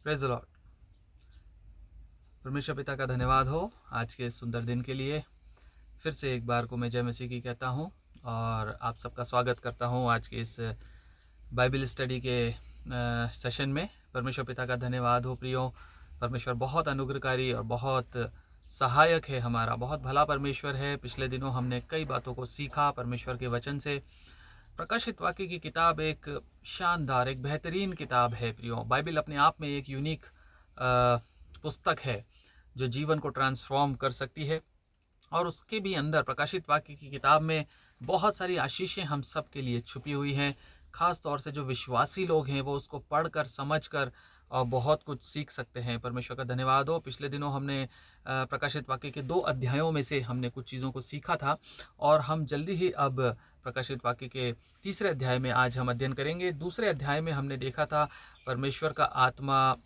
Praise the Lord. परमेश्वर पिता का धन्यवाद हो आज के इस सुंदर दिन के लिए। फिर से एक बार को मैं जय मसीह की कहता हूँ और आप सबका स्वागत करता हूँ आज के इस बाइबल स्टडी के सेशन में। परमेश्वर पिता का धन्यवाद हो प्रियो। परमेश्वर बहुत अनुग्रहकारी और बहुत सहायक है, हमारा बहुत भला परमेश्वर है। पिछले दिनों हमने कई बातों को सीखा परमेश्वर के वचन से। प्रकाशित वाक्य की किताब एक शानदार, एक बेहतरीन किताब है प्रियो। बाइबल अपने आप में एक यूनिक पुस्तक है जो जीवन को ट्रांसफॉर्म कर सकती है। और उसके भी अंदर प्रकाशित वाक्य की किताब में बहुत सारी आशीषें हम सब के लिए छुपी हुई हैं। खास तौर से जो विश्वासी लोग हैं वो उसको पढ़कर समझकर और बहुत कुछ सीख सकते हैं। परमेश्वर का धन्यवाद हो। पिछले दिनों हमने प्रकाशित वाक्य के 2 अध्यायों में से हमने कुछ चीज़ों को सीखा था और हम जल्दी ही अब प्रकाशित वाक्य के 3रे अध्याय में आज हम अध्ययन करेंगे। 2रे अध्याय में हमने देखा था परमेश्वर का आत्मा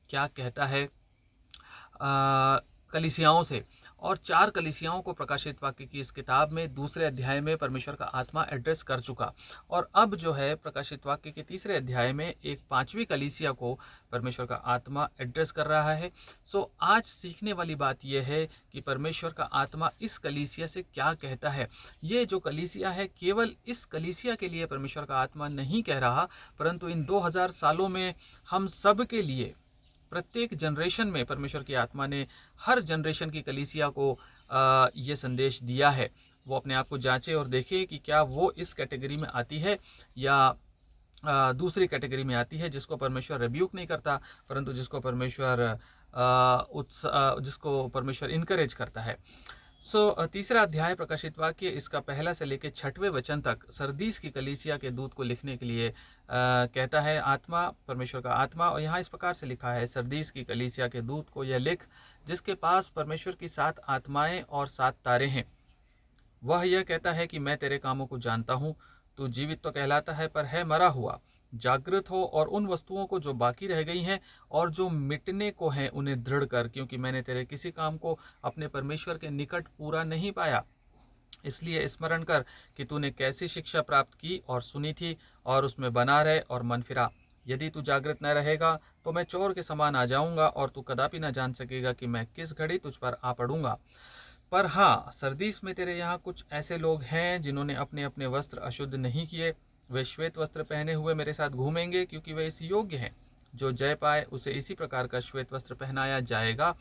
क्या कहता है कलीसियाओं से, और 4 कलीसियाओं को प्रकाशित वाक्य की इस किताब में 2रे अध्याय में परमेश्वर का आत्मा एड्रेस कर चुका। और अब जो है प्रकाशित वाक्य के 3रे अध्याय में एक 5वीं कलीसिया को परमेश्वर का आत्मा एड्रेस कर रहा है। सो आज सीखने वाली बात यह है कि परमेश्वर का आत्मा इस कलीसिया से क्या कहता है। ये जो कलीसिया है केवल इस कलीसिया के लिए परमेश्वर का आत्मा नहीं कह रहा, परंतु इन 2000 सालों में हम सब के लिए, प्रत्येक जनरेशन में परमेश्वर की आत्मा ने हर जनरेशन की कलीसिया को ये संदेश दिया है। वो अपने आप को जांचे और देखे कि क्या वो इस कैटेगरी में आती है या दूसरी कैटेगरी में आती है, जिसको परमेश्वर रिब्यूक नहीं करता परंतु जिसको परमेश्वर इनकरेज करता है। तीसरा अध्याय प्रकाशित वाक्य इसका 1 से लेकर 6वें वचन तक सरदीस की कलीसिया के दूत को लिखने के लिए कहता है आत्मा, परमेश्वर का आत्मा। और यहाँ इस प्रकार से लिखा है, सरदीस की कलीसिया के दूत को यह लिख, जिसके पास परमेश्वर की 7 आत्माएं और 7 तारे हैं। वह यह कहता है कि मैं तेरे कामों को जानता हूँ। तू जीवित तो कहलाता है पर है मरा हुआ। जागृत हो और उन वस्तुओं को जो बाकी रह गई हैं और जो मिटने को हैं उन्हें दृढ़ कर, क्योंकि मैंने तेरे किसी काम को अपने परमेश्वर के निकट पूरा नहीं पाया। इसलिए स्मरण कर कि तूने कैसी शिक्षा प्राप्त की और सुनी थी, और उसमें बना रहे और मन फिरा। यदि तू जागृत न रहेगा तो मैं चोर के समान आ जाऊंगा और तू कदापि न जान सकेगा कि मैं किस घड़ी तुझ पर आ पड़ूंगा। पर हाँ, सरदीस में तेरे यहाँ कुछ ऐसे लोग हैं जिन्होंने अपने अपने वस्त्र अशुद्ध नहीं किए। वे श्वेत वस्त्र पहने हुए मेरे साथ घूमेंगे, क्योंकि वे इस योग्य हैं। जो जय पाए उसे इसी प्रकार का श्वेत वस्त्र पहनाया जाएगा,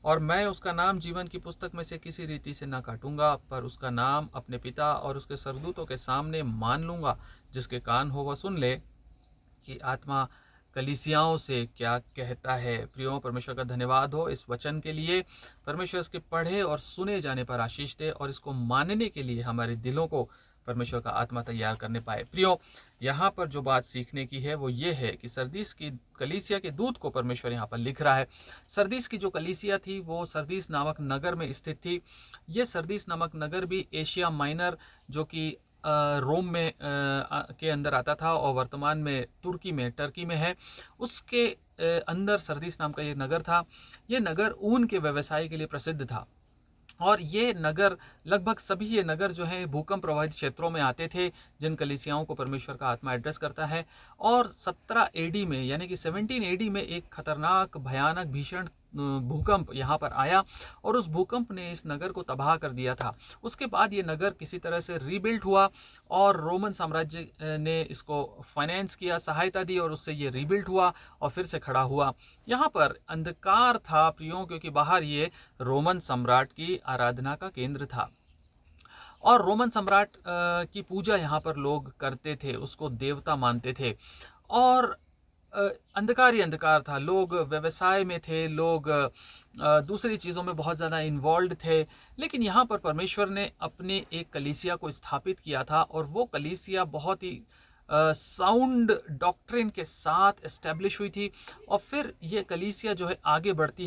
और मैं उसका नाम जीवन की पुस्तक में से किसी रीति से न काटूंगा, पर उसका नाम अपने पिता और उसके सरदूतों के सामने मान लूंगा। जिसके कान हो वह सुन ले कि आत्मा कलीसियाओं से क्या कहता है। प्रियो, परमेश्वर का धन्यवाद हो इस वचन के लिए। परमेश्वर इसके पढ़े और सुने जाने पर आशीष दे, और इसको मानने के लिए हमारे दिलों को परमेश्वर का आत्मा तैयार करने पाए। प्रियो, यहाँ पर जो बात सीखने की है वो ये है कि सरदीस की कलीसिया के दूत को परमेश्वर यहाँ पर लिख रहा है। सरदीस की जो कलीसिया थी वो सरदीस नामक नगर में स्थित थी। ये सरदीस नामक नगर भी एशिया माइनर, जो कि रोम में के अंदर आता था और वर्तमान में तुर्की में, टर्की में है, उसके अंदर सरदीस नाम का ये नगर था। ये नगर ऊन के व्यवसाय के लिए प्रसिद्ध था, और ये नगर लगभग सभी ये नगर जो है भूकंप प्रभावित क्षेत्रों में आते थे, जिन कलीसियाओं को परमेश्वर का आत्मा एड्रेस करता है। और 17 एडी में, यानी कि 17 एडी में एक खतरनाक, भयानक, भीषण भूकंप यहाँ पर आया, और उस भूकंप ने इस नगर को तबाह कर दिया था। उसके बाद ये नगर किसी तरह से रीबिल्ड हुआ, और रोमन साम्राज्य ने इसको फाइनेंस किया, सहायता दी, और उससे ये रीबिल्ड हुआ और फिर से खड़ा हुआ। यहाँ पर अंधकार था प्रियो, क्योंकि बाहर ये रोमन सम्राट की आराधना का केंद्र था, और रोमन सम्राट की पूजा यहाँ पर लोग करते थे, उसको देवता मानते थे। और अंधकार ही अंधकार था। लोग व्यवसाय में थे, लोग दूसरी चीज़ों में बहुत ज़्यादा इन्वॉल्व थे। लेकिन यहाँ पर परमेश्वर ने अपने एक कलीसिया को स्थापित किया था, और वो कलीसिया बहुत ही साउंड डॉक्ट्रिन के साथ एस्टेब्लिश हुई थी। और फिर ये कलीसिया जो है आगे बढ़ती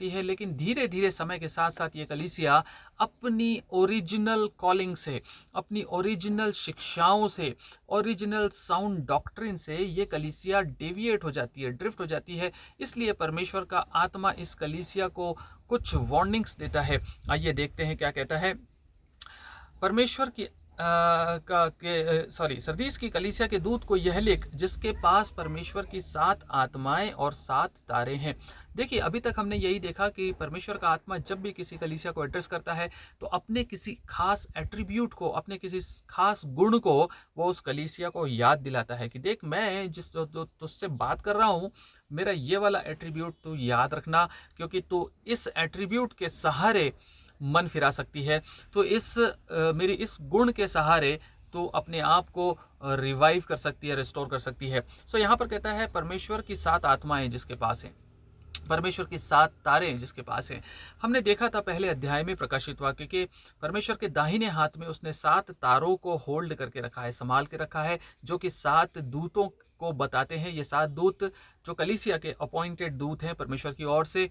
है, लेकिन धीरे धीरे समय के साथ साथ ये कलीसिया अपनी ओरिजिनल कॉलिंग से, अपनी ओरिजिनल शिक्षाओं से, ओरिजिनल साउंड डॉक्ट्रिन से ये कलीसिया डेविएट हो जाती है, ड्रिफ्ट हो जाती है। इसलिए परमेश्वर का आत्मा इस कलीसिया को कुछ वार्निंग्स देता है। आइए देखते हैं क्या कहता है। परमेश्वर की सरदीस की कलीसिया के दूत को यह लिख, जिसके पास परमेश्वर की 7 आत्माएं और 7 तारे हैं। देखिए, अभी तक हमने यही देखा कि परमेश्वर का आत्मा जब भी किसी कलीसिया को एड्रेस करता है तो अपने किसी खास एट्रीब्यूट को, अपने किसी खास गुण को वो उस कलीसिया को याद दिलाता है कि देख, मैं जिस जो तुझसे बात कर रहा हूँ, मेरा ये वाला एट्रीब्यूट तू याद रखना, क्योंकि तू इस एट्रीब्यूट के सहारे मन फिरा सकती है। तो मेरी इस गुण के सहारे तो अपने आप को रिवाइव कर सकती है, रिस्टोर कर सकती है। सो यहाँ पर कहता है परमेश्वर की 7 आत्माएं जिसके पास हैं, परमेश्वर की 7 तारे जिसके पास हैं। हमने देखा था पहले अध्याय में प्रकाशित वाक्य के परमेश्वर के दाहिने हाथ में उसने 7 तारों को होल्ड करके रखा है, संभाल के रखा है, जो कि 7 दूतों को बताते हैं। ये 7 दूत जो कलीसिया के अपॉइंटेड दूत हैं परमेश्वर की ओर से।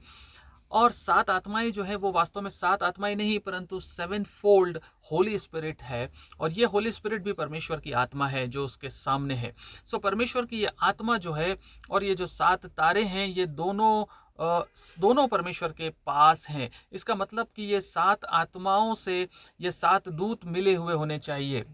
और 7 आत्माएं जो है वो वास्तव में 7 आत्माएं नहीं, परंतु 7 फोल्ड होली स्पिरिट है। और ये होली स्पिरिट भी परमेश्वर की आत्मा है जो उसके सामने है। सो परमेश्वर की ये आत्मा जो है और ये जो 7 तारे हैं, ये दोनों परमेश्वर के पास हैं। इसका मतलब कि ये 7 आत्माओं से ये 7 दूत मिले हुए होने चाहिए।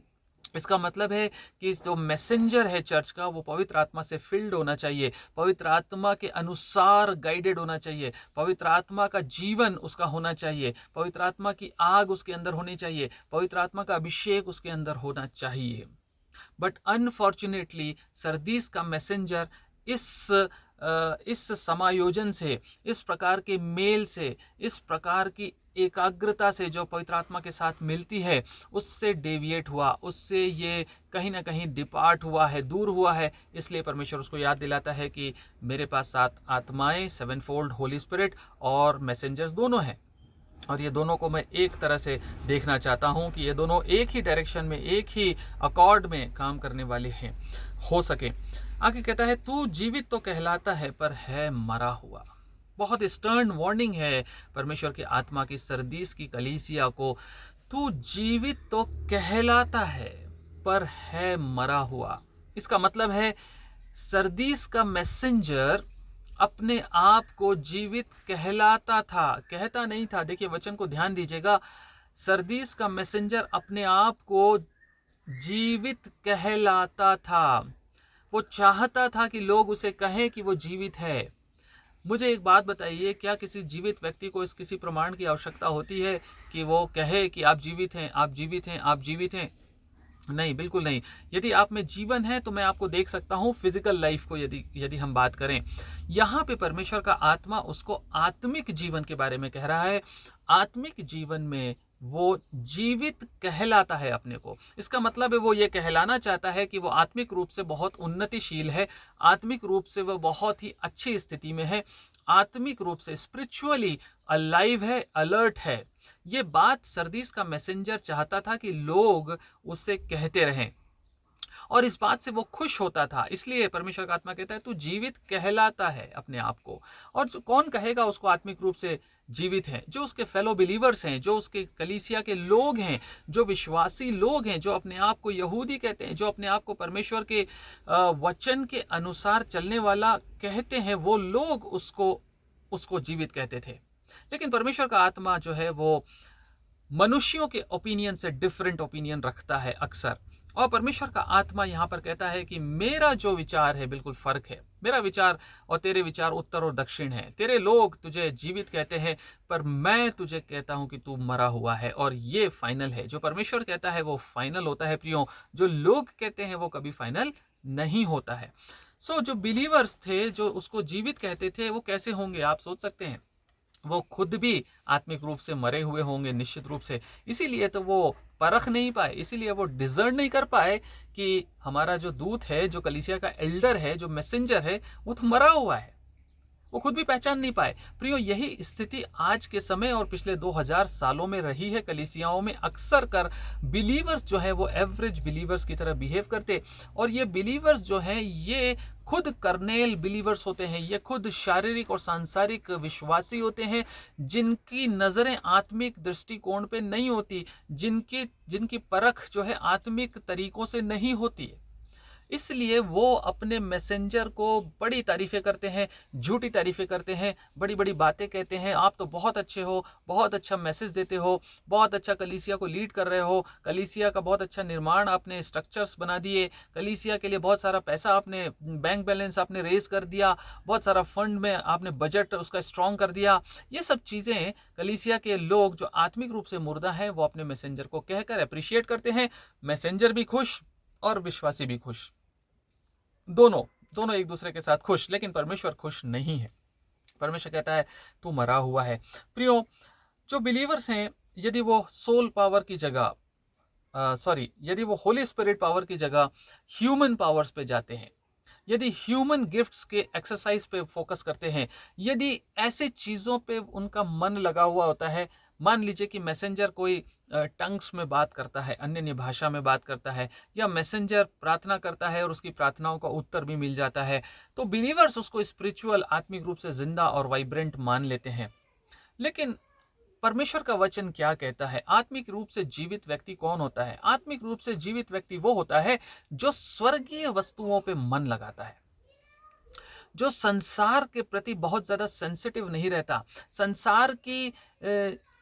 इसका मतलब है कि जो मैसेंजर है चर्च का, वो पवित्र आत्मा से फिल्ड होना चाहिए, पवित्र आत्मा के अनुसार गाइडेड होना चाहिए, पवित्र आत्मा का जीवन उसका होना चाहिए, पवित्र आत्मा की आग उसके अंदर होनी चाहिए, पवित्र आत्मा का अभिषेक उसके अंदर होना चाहिए। बट अनफॉर्चुनेटली सरदीस का मैसेंजर इस समायोजन से, इस प्रकार के मेल से, इस प्रकार की एकाग्रता से जो पवित्र आत्मा के साथ मिलती है, उससे डेविएट हुआ, उससे ये कहीं ना कहीं डिपार्ट हुआ है, दूर हुआ है। इसलिए परमेश्वर उसको याद दिलाता है कि मेरे पास 7 आत्माएं, 7 फोल्ड होली स्पिरिट और मैसेंजर्स दोनों हैं। और ये दोनों को मैं एक तरह से देखना चाहता हूँ कि ये दोनों एक ही डायरेक्शन में, एक ही अकॉर्ड में काम करने वाले हैं, हो सके। आगे कहता है, तू जीवित तो कहलाता है पर है मरा हुआ। बहुत स्टर्न वार्निंग है परमेश्वर की आत्मा की सरदीस की कलीसिया को। तू जीवित तो कहलाता है पर है मरा हुआ। इसका मतलब है सरदीस का मैसेंजर अपने आप को जीवित कहलाता था, कहता नहीं था। देखिए वचन को ध्यान दीजिएगा, सरदीस का मैसेंजर अपने आप को जीवित कहलाता था। वो चाहता था कि लोग उसे कहें कि वो जीवित है। मुझे एक बात बताइए, क्या किसी जीवित व्यक्ति को इस किसी प्रमाण की आवश्यकता होती है कि वो कहे कि आप जीवित हैं, आप जीवित हैं, आप जीवित हैं? नहीं, बिल्कुल नहीं। यदि आप में जीवन है तो मैं आपको देख सकता हूँ फिजिकल लाइफ को। यदि हम बात करें, यहाँ पे परमेश्वर का आत्मा उसको आत्मिक जीवन के बारे में कह रहा है। आत्मिक जीवन में वो जीवित कहलाता है अपने को। इसका मतलब है वो ये कहलाना चाहता है कि वो आत्मिक रूप से बहुत उन्नतिशील है, आत्मिक रूप से वो बहुत ही अच्छी स्थिति में है, आत्मिक रूप से स्पिरिचुअली अलाइव है, अलर्ट है। ये बात सरदीस का मैसेंजर चाहता था कि लोग उससे कहते रहें, और इस बात से वो खुश होता था। इसलिए परमेश्वर का आत्मा कहता है तू जीवित कहलाता है अपने आप को। और कौन कहेगा उसको आत्मिक रूप से जीवित है? जो उसके फेलो बिलीवर्स हैं, जो उसके कलीसिया के लोग हैं, जो विश्वासी लोग हैं, जो अपने आप को यहूदी कहते हैं, जो अपने आप को परमेश्वर के वचन के अनुसार चलने वाला कहते हैं, वो लोग उसको जीवित कहते थे। लेकिन परमेश्वर का आत्मा जो है वो मनुष्यों के ओपिनियन से डिफरेंट ओपिनियन रखता है अक्सर। और परमेश्वर का आत्मा यहाँ पर कहता है कि मेरा जो विचार है बिल्कुल फर्क है। मेरा विचार और तेरे विचार उत्तर और दक्षिण है। तेरे लोग तुझे जीवित कहते हैं, पर मैं तुझे कहता हूं कि तू मरा हुआ है। और ये फाइनल है। जो परमेश्वर कहता है वो फाइनल होता है प्रियो। जो लोग कहते हैं वो कभी फाइनल नहीं होता है। सो जो बिलीवर्स थे, जो उसको जीवित कहते थे, वो कैसे होंगे आप सोच सकते हैं? वो खुद भी आत्मिक रूप से मरे हुए होंगे निश्चित रूप से। इसीलिए तो वो परख नहीं पाए, इसीलिए वो डिजर्न नहीं कर पाए कि हमारा जो दूत है, जो कलीसिया का एल्डर है, जो मैसेंजर है, वो तो मरा हुआ है। वो खुद भी पहचान नहीं पाए। प्रियो, यही स्थिति आज के समय और पिछले 2000 सालों में रही है कलीसियाओं में। अक्सर कर बिलीवर्स जो है वो एवरेज बिलीवर्स की तरह बिहेव करते, और ये बिलीवर्स जो हैं ये खुद कर्नेल बिलीवर्स होते हैं, ये खुद शारीरिक और सांसारिक विश्वासी होते हैं, जिनकी नजरें आत्मिक दृष्टिकोण पे नहीं होती, जिनकी परख जो है आत्मिक तरीकों से नहीं होती है। इसलिए वो अपने मैसेंजर को बड़ी तारीफ़ें करते हैं, झूठी तारीफ़ें करते हैं, बड़ी-बड़ी बातें कहते हैं, आप तो बहुत अच्छे हो, बहुत अच्छा मैसेज देते हो, बहुत अच्छा कलीसिया को लीड कर रहे हो, कलीसिया का बहुत अच्छा निर्माण आपने स्ट्रक्चर्स बना दिए, कलीसिया के लिए बहुत सारा पैसा आपने बैंक बैलेंस आपने रेज़ कर दिया, बहुत सारा फंड में आपने बजट उसका स्ट्रॉन्ग कर दिया। ये सब चीज़ें कलीसिया के लोग जो आत्मिक रूप से मुर्दा हैं, वो अपने मैसेंजर को कहकर एप्रिशिएट करते हैं। मैसेंजर भी खुश और विश्वासी भी खुश, दोनों दोनों एक दूसरे के साथ खुश, लेकिन परमेश्वर खुश नहीं है। परमेश्वर कहता है तू मरा हुआ है। प्रियो, जो बिलीवर्स हैं, यदि वो सोल पावर की जगह यदि वो होली स्पिरिट पावर की जगह ह्यूमन पावर्स पे जाते हैं, यदि ह्यूमन गिफ्ट्स के एक्सरसाइज पे फोकस करते हैं, यदि ऐसे चीज़ों पे उनका मन लगा हुआ होता है, मान लीजिए कि मैसेंजर कोई टंग्स में बात करता है, अन्य भाषा में बात करता है, या मैसेंजर प्रार्थना करता है और उसकी प्रार्थनाओं का उत्तर भी मिल जाता है, तो बिलीवर्स उसको स्पिरिचुअल, आत्मिक रूप से जिंदा और वाइब्रेंट मान लेते हैं। लेकिन परमेश्वर का वचन क्या कहता है? आत्मिक रूप से जीवित व्यक्ति कौन होता है? आत्मिक रूप से जीवित व्यक्ति वो होता है जो स्वर्गीय वस्तुओं पे मन लगाता है, जो संसार के प्रति बहुत ज्यादा सेंसिटिव नहीं रहता, संसार की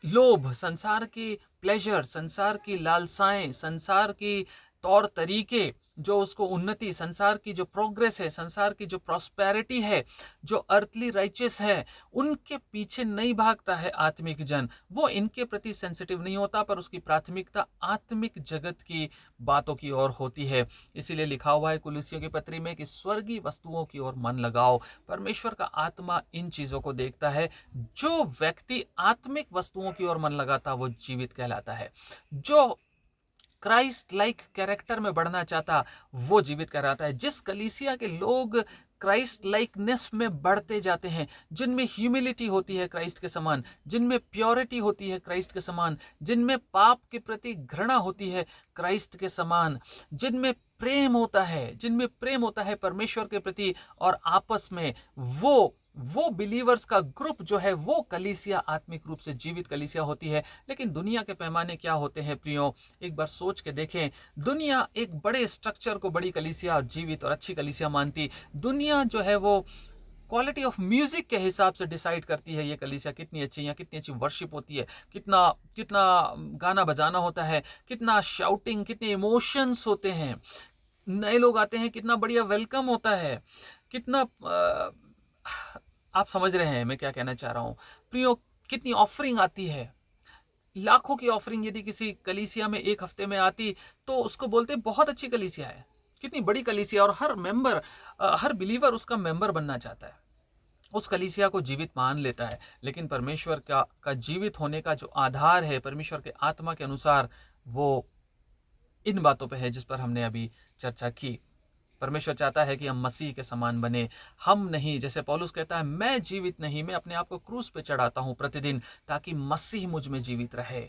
लोभ, संसार की प्लेजर, संसार की लालसाएं, संसार की तौर तरीके, जो उसको उन्नति, संसार की जो प्रोग्रेस है, संसार की जो प्रॉस्पेरिटी है, जो अर्थली राइचियस है, उनके पीछे नहीं भागता है आत्मिक जन। वो इनके प्रति सेंसिटिव नहीं होता, पर उसकी प्राथमिकता आत्मिक जगत की बातों की ओर होती है। इसीलिए लिखा हुआ है कुलुसियों की पत्री में कि स्वर्गीय वस्तुओं की ओर मन लगाओ। परमेश्वर का आत्मा इन चीजों को देखता है। जो व्यक्ति आत्मिक वस्तुओं की ओर मन लगाता वो जीवित कहलाता है। जो क्राइस्ट लाइक कैरेक्टर में बढ़ना चाहता वो जीवित कहलाता है। जिस कलीसिया के लोग क्राइस्ट लाइकनेस में बढ़ते जाते हैं, जिनमें ह्यूमिलिटी होती है क्राइस्ट के समान, जिनमें प्योरिटी होती है क्राइस्ट के समान, जिनमें पाप के प्रति घृणा होती है क्राइस्ट के समान, जिनमें प्रेम होता है परमेश्वर के प्रति और आपस में, वो बिलीवर्स का ग्रुप जो है वो कलीसिया आत्मिक रूप से जीवित कलीसिया होती है। लेकिन दुनिया के पैमाने क्या होते हैं प्रियो? एक बार सोच के देखें। दुनिया एक बड़े स्ट्रक्चर को बड़ी कलीसिया और जीवित और अच्छी कलीसिया मानती। दुनिया जो है वो क्वालिटी ऑफ म्यूजिक के हिसाब से डिसाइड करती है ये कलीसिया कितनी अच्छी है, कितनी अच्छी वर्शिप होती है, कितना कितना गाना बजाना होता है, कितना शाउटिंग, कितने इमोशंस होते हैं, नए लोग आते हैं कितना बढ़िया वेलकम होता है, कितना आप समझ रहे हैं मैं क्या कहना चाह रहा हूं प्रियो? कितनी ऑफरिंग आती है, लाखों की ऑफरिंग यदि किसी कलीसिया में एक हफ्ते में आती तो उसको बोलते बहुत अच्छी कलीसिया है, कितनी बड़ी कलीसिया, और हर मेंबर, हर बिलीवर उसका मेंबर बनना चाहता है, उस कलीसिया को जीवित मान लेता है। लेकिन परमेश्वर का जीवित होने का जो आधार है परमेश्वर के आत्मा के अनुसार, वो इन बातों पे है जिस पर हमने अभी चर्चा की। परमेश्वर चाहता है कि हम मसीह के समान बने, हम नहीं, जैसे पौलुस कहता है, मैं जीवित नहीं, मैं अपने आप को क्रूस पे चढ़ाता हूं प्रतिदिन, ताकि मसीह मुझ में जीवित रहे।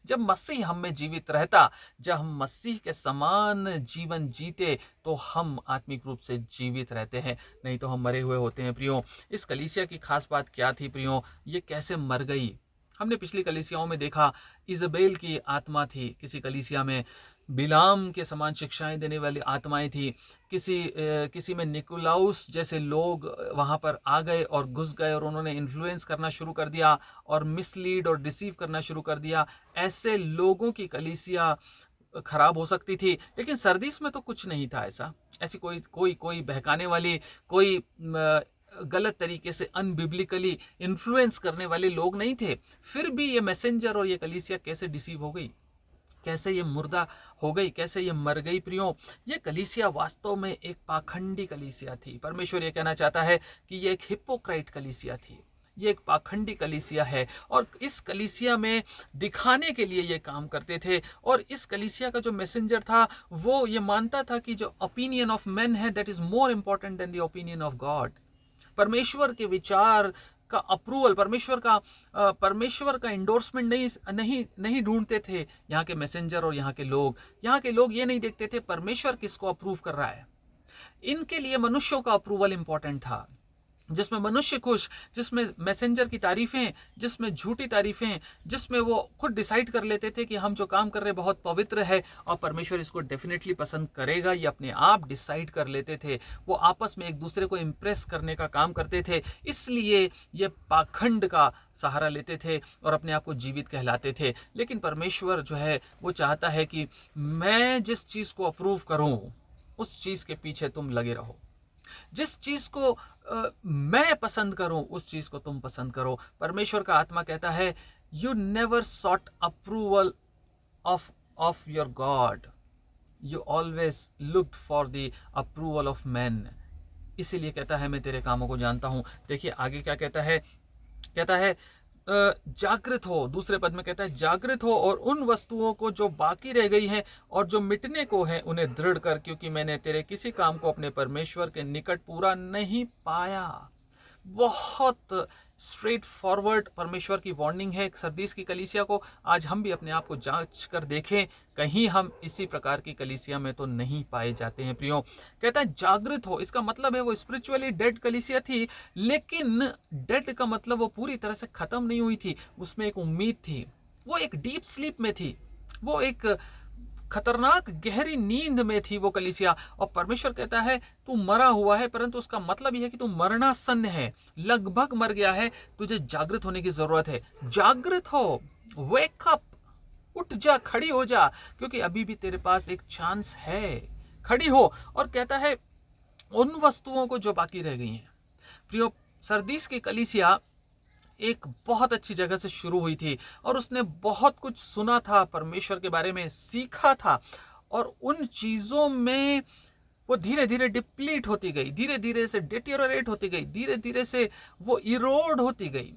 जब मसीह हम में जीवित रहता, जब हम मसीह के समान जीवन जीते, तो हम आत्मिक रूप से जीवित रहते हैं, नहीं तो हम मरे हुए होते हैं। प्रियो, इस कलीसिया की खास बात क्या थी प्रियो? ये कैसे मर गई? हमने पिछली कलीसियाओं में देखा, इजबेल की आत्मा थी किसी कलीसिया में, बिलाम के समान शिक्षाएं देने वाली आत्माएं थी, किसी में निकोलाउस जैसे लोग वहां पर आ गए और घुस गए और उन्होंने इन्फ्लुएंस करना शुरू कर दिया और मिसलीड और डिसीव करना शुरू कर दिया। ऐसे लोगों की कलीसिया खराब हो सकती थी। लेकिन सरदीस में तो कुछ नहीं था ऐसा, ऐसी कोई बहकाने वाली, कोई गलत तरीके से अनबिब्लिकली इन्फ्लुएंस करने वाले लोग नहीं थे। फिर भी ये मैसेंजर और ये कलीसिया कैसे डिसीव हो गई, कैसे ये मुर्दा हो गई, कैसे ये मर गई प्रियो? ये कलीसिया वास्तव में एक पाखंडी कलीसिया थी। परमेश्वर ये कहना चाहता है कि ये एक हिपोक्राइट कलीसिया थी, ये एक पाखंडी कलीसिया है, और इस कलीसिया में दिखाने के लिए ये काम करते थे। और इस कलीसिया का जो मैसेंजर था वो ये मानता था कि जो ओपिनियन ऑफ मैन है that is more important than the opinion of God. परमेश्वर के विचार का अप्रूवल, परमेश्वर का इंडोर्समेंट नहीं ढूंढते थे यहाँ के मैसेंजर और यहाँ के लोग ये नहीं देखते थे परमेश्वर किसको अप्रूव कर रहा है। इनके लिए मनुष्यों का अप्रूवल इंपॉर्टेंट था। जिसमें मनुष्य खुश, जिसमें मैसेंजर की तारीफें, जिसमें झूठी तारीफें, जिसमें वो खुद डिसाइड कर लेते थे कि हम जो काम कर रहे हैं बहुत पवित्र है और परमेश्वर इसको डेफिनेटली पसंद करेगा, ये अपने आप डिसाइड कर लेते थे। वो आपस में एक दूसरे को इम्प्रेस करने का काम करते थे, इसलिए ये पाखंड का सहारा लेते थे और अपने आप को जीवित कहलाते थे। लेकिन परमेश्वर जो है वो चाहता है कि मैं जिस चीज़ को अप्रूव करूं उस चीज़ के पीछे तुम लगे रहो, जिस चीज को मैं पसंद करूं उस चीज को तुम पसंद करो। परमेश्वर का आत्मा कहता है you never sought approval of of your God, you always looked for the approval of man. इसीलिए कहता है मैं तेरे कामों को जानता हूं। देखिए आगे क्या कहता है, कहता है जागृत हो, दूसरे पद में कहता है जागृत हो और उन वस्तुओं को जो बाकी रह गई हैं और जो मिटने को है उन्हें दृढ़ कर, क्योंकि मैंने तेरे किसी काम को अपने परमेश्वर के निकट पूरा नहीं पाया। बहुत स्ट्रेट फॉरवर्ड परमेश्वर की वार्निंग है सरदीस की कलीसिया को। आज हम भी अपने आप को जांच कर देखें, कहीं हम इसी प्रकार की कलीसिया में तो नहीं पाए जाते हैं प्रियो। कहता है जागृत हो, इसका मतलब है वो स्पिरिचुअली डेड कलीसिया थी, लेकिन डेड का मतलब वो पूरी तरह से खत्म नहीं हुई थी, उसमें एक उम्मीद थी, वो एक डीप स्लीप में थी, वो एक खतरनाक गहरी नींद में थी वो कलीसिया। और परमेश्वर कहता है तू मरा हुआ है, परंतु उसका मतलब यह है कि तू मरणासन्न है, लगभग मर गया है, तुझे जागृत होने की जरूरत है। जागृत हो, वेक अप, उठ जा, खड़ी हो जा, क्योंकि अभी भी तेरे पास एक चांस है, खड़ी हो। और कहता है उन वस्तुओं को जो बाकी रह गई हैं। प्रियो, सरदीस की कलीसिया एक बहुत अच्छी जगह से शुरू हुई थी और उसने बहुत कुछ सुना था, परमेश्वर के बारे में सीखा था, और उन चीज़ों में वो धीरे धीरे डिप्लीट होती गई, धीरे धीरे से डिटेरियोरेट होती गई, धीरे धीरे से वो इरोड होती गई।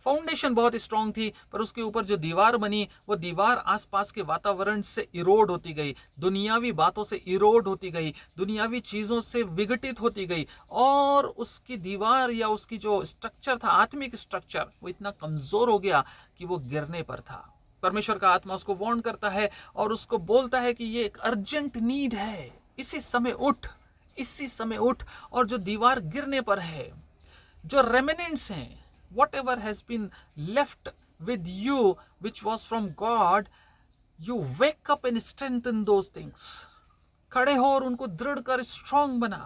फाउंडेशन बहुत स्ट्रांग थी, पर उसके ऊपर जो दीवार बनी वो दीवार आसपास के वातावरण से इरोड होती गई, दुनियावी बातों से इरोड होती गई, दुनियावी चीज़ों से विघटित होती गई, और उसकी दीवार या उसकी जो स्ट्रक्चर था, आत्मिक स्ट्रक्चर, वो इतना कमज़ोर हो गया कि वो गिरने पर था। परमेश्वर का आत्मा उसको वार्न करता है और उसको बोलता है कि ये एक अर्जेंट नीड है, इसी समय उठ, इसी समय उठ। और जो दीवार गिरने पर है, जो रेमिनेंट्स हैं, whatever has been left with you which was from God, you wake up and strengthen those things। खड़े हो और उनको दृढ़ कर, स्ट्रांग बना,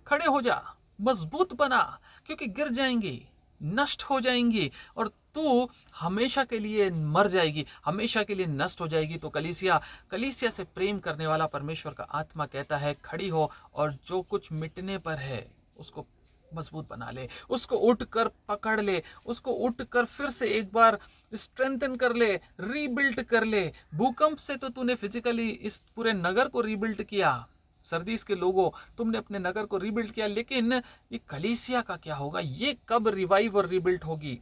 खड़े हो जा, मजबूत बना, क्योंकि गिर जाएंगी, नष्ट हो जाएंगी और तू हमेशा के लिए मर जाएगी, हमेशा के लिए नष्ट हो जाएगी। तो कलीसिया से प्रेम करने वाला परमेश्वर का आत्मा कहता है खड़ी हो और जो कुछ मिटने पर है उसको मजबूत बना ले, उसको उठकर पकड़ ले, उसको उठकर फिर से एक बार स्ट्रेंथन कर ले, रीबिल्ड कर ले। भूकंप से तो तूने फिजिकली इस पूरे नगर को रीबिल्ड किया, सरदीस के लोगों, तुमने अपने नगर को रीबिल्ड किया, लेकिन ये कलीसिया का क्या होगा, ये कब रिवाइव और रीबिल्ड होगी।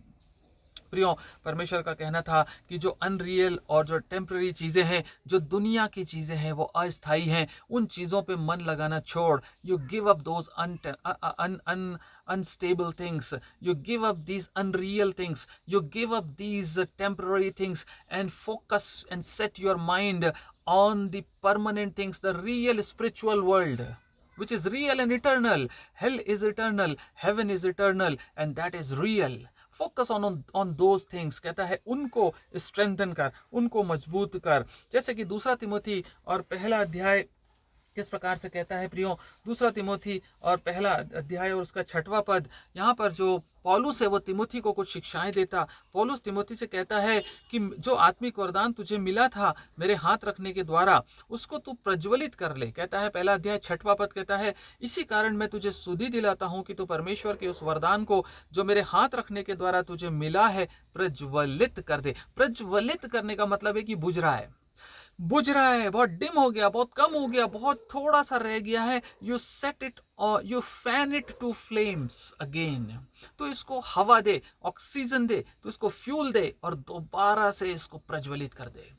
प्रियो, परमेश्वर का कहना था कि जो अनरियल और जो टेम्पररी चीज़ें हैं, जो दुनिया की चीज़ें हैं, वो अस्थायी हैं, उन चीज़ों पे मन लगाना छोड़। You give up those unstable things, you give up these unreal things, you give up these temporary things and focus and set your mind on the permanent things, the real spiritual world which is real and eternal. Hell is eternal, heaven is eternal, and that is real. Focus on those things. कहता है उनको strengthen कर, उनको मजबूत कर। जैसे कि दूसरा तिमोथी और पहला अध्याय किस प्रकार से कहता है प्रियो, दूसरा तिमोथी और पहला अध्याय और उसका 6वां पद, यहाँ पर जो पौलुस है वो तिमोथी को कुछ शिक्षाएं देता। पौलुस तिमोथी से कहता है कि जो आत्मिक वरदान तुझे मिला था मेरे हाथ रखने के द्वारा, उसको तू प्रज्वलित कर ले। कहता है पहला अध्याय 6वां पद कहता है इसी कारण मैं तुझे सुधि दिलाता हूँ कि तू परमेश्वर के उस वरदान को जो मेरे हाथ रखने के द्वारा तुझे मिला है प्रज्वलित कर दे। प्रज्वलित करने का मतलब है कि बुझ रहा है, बुझ रहा है, बहुत डिम हो गया, बहुत कम हो गया, बहुत थोड़ा सा रह गया है। यू सेट इट और you fan it to flames again. तो इसको हवा दे, ऑक्सीजन दे, तो इसको फ्यूल दे और दोबारा से इसको प्रज्वलित कर दे।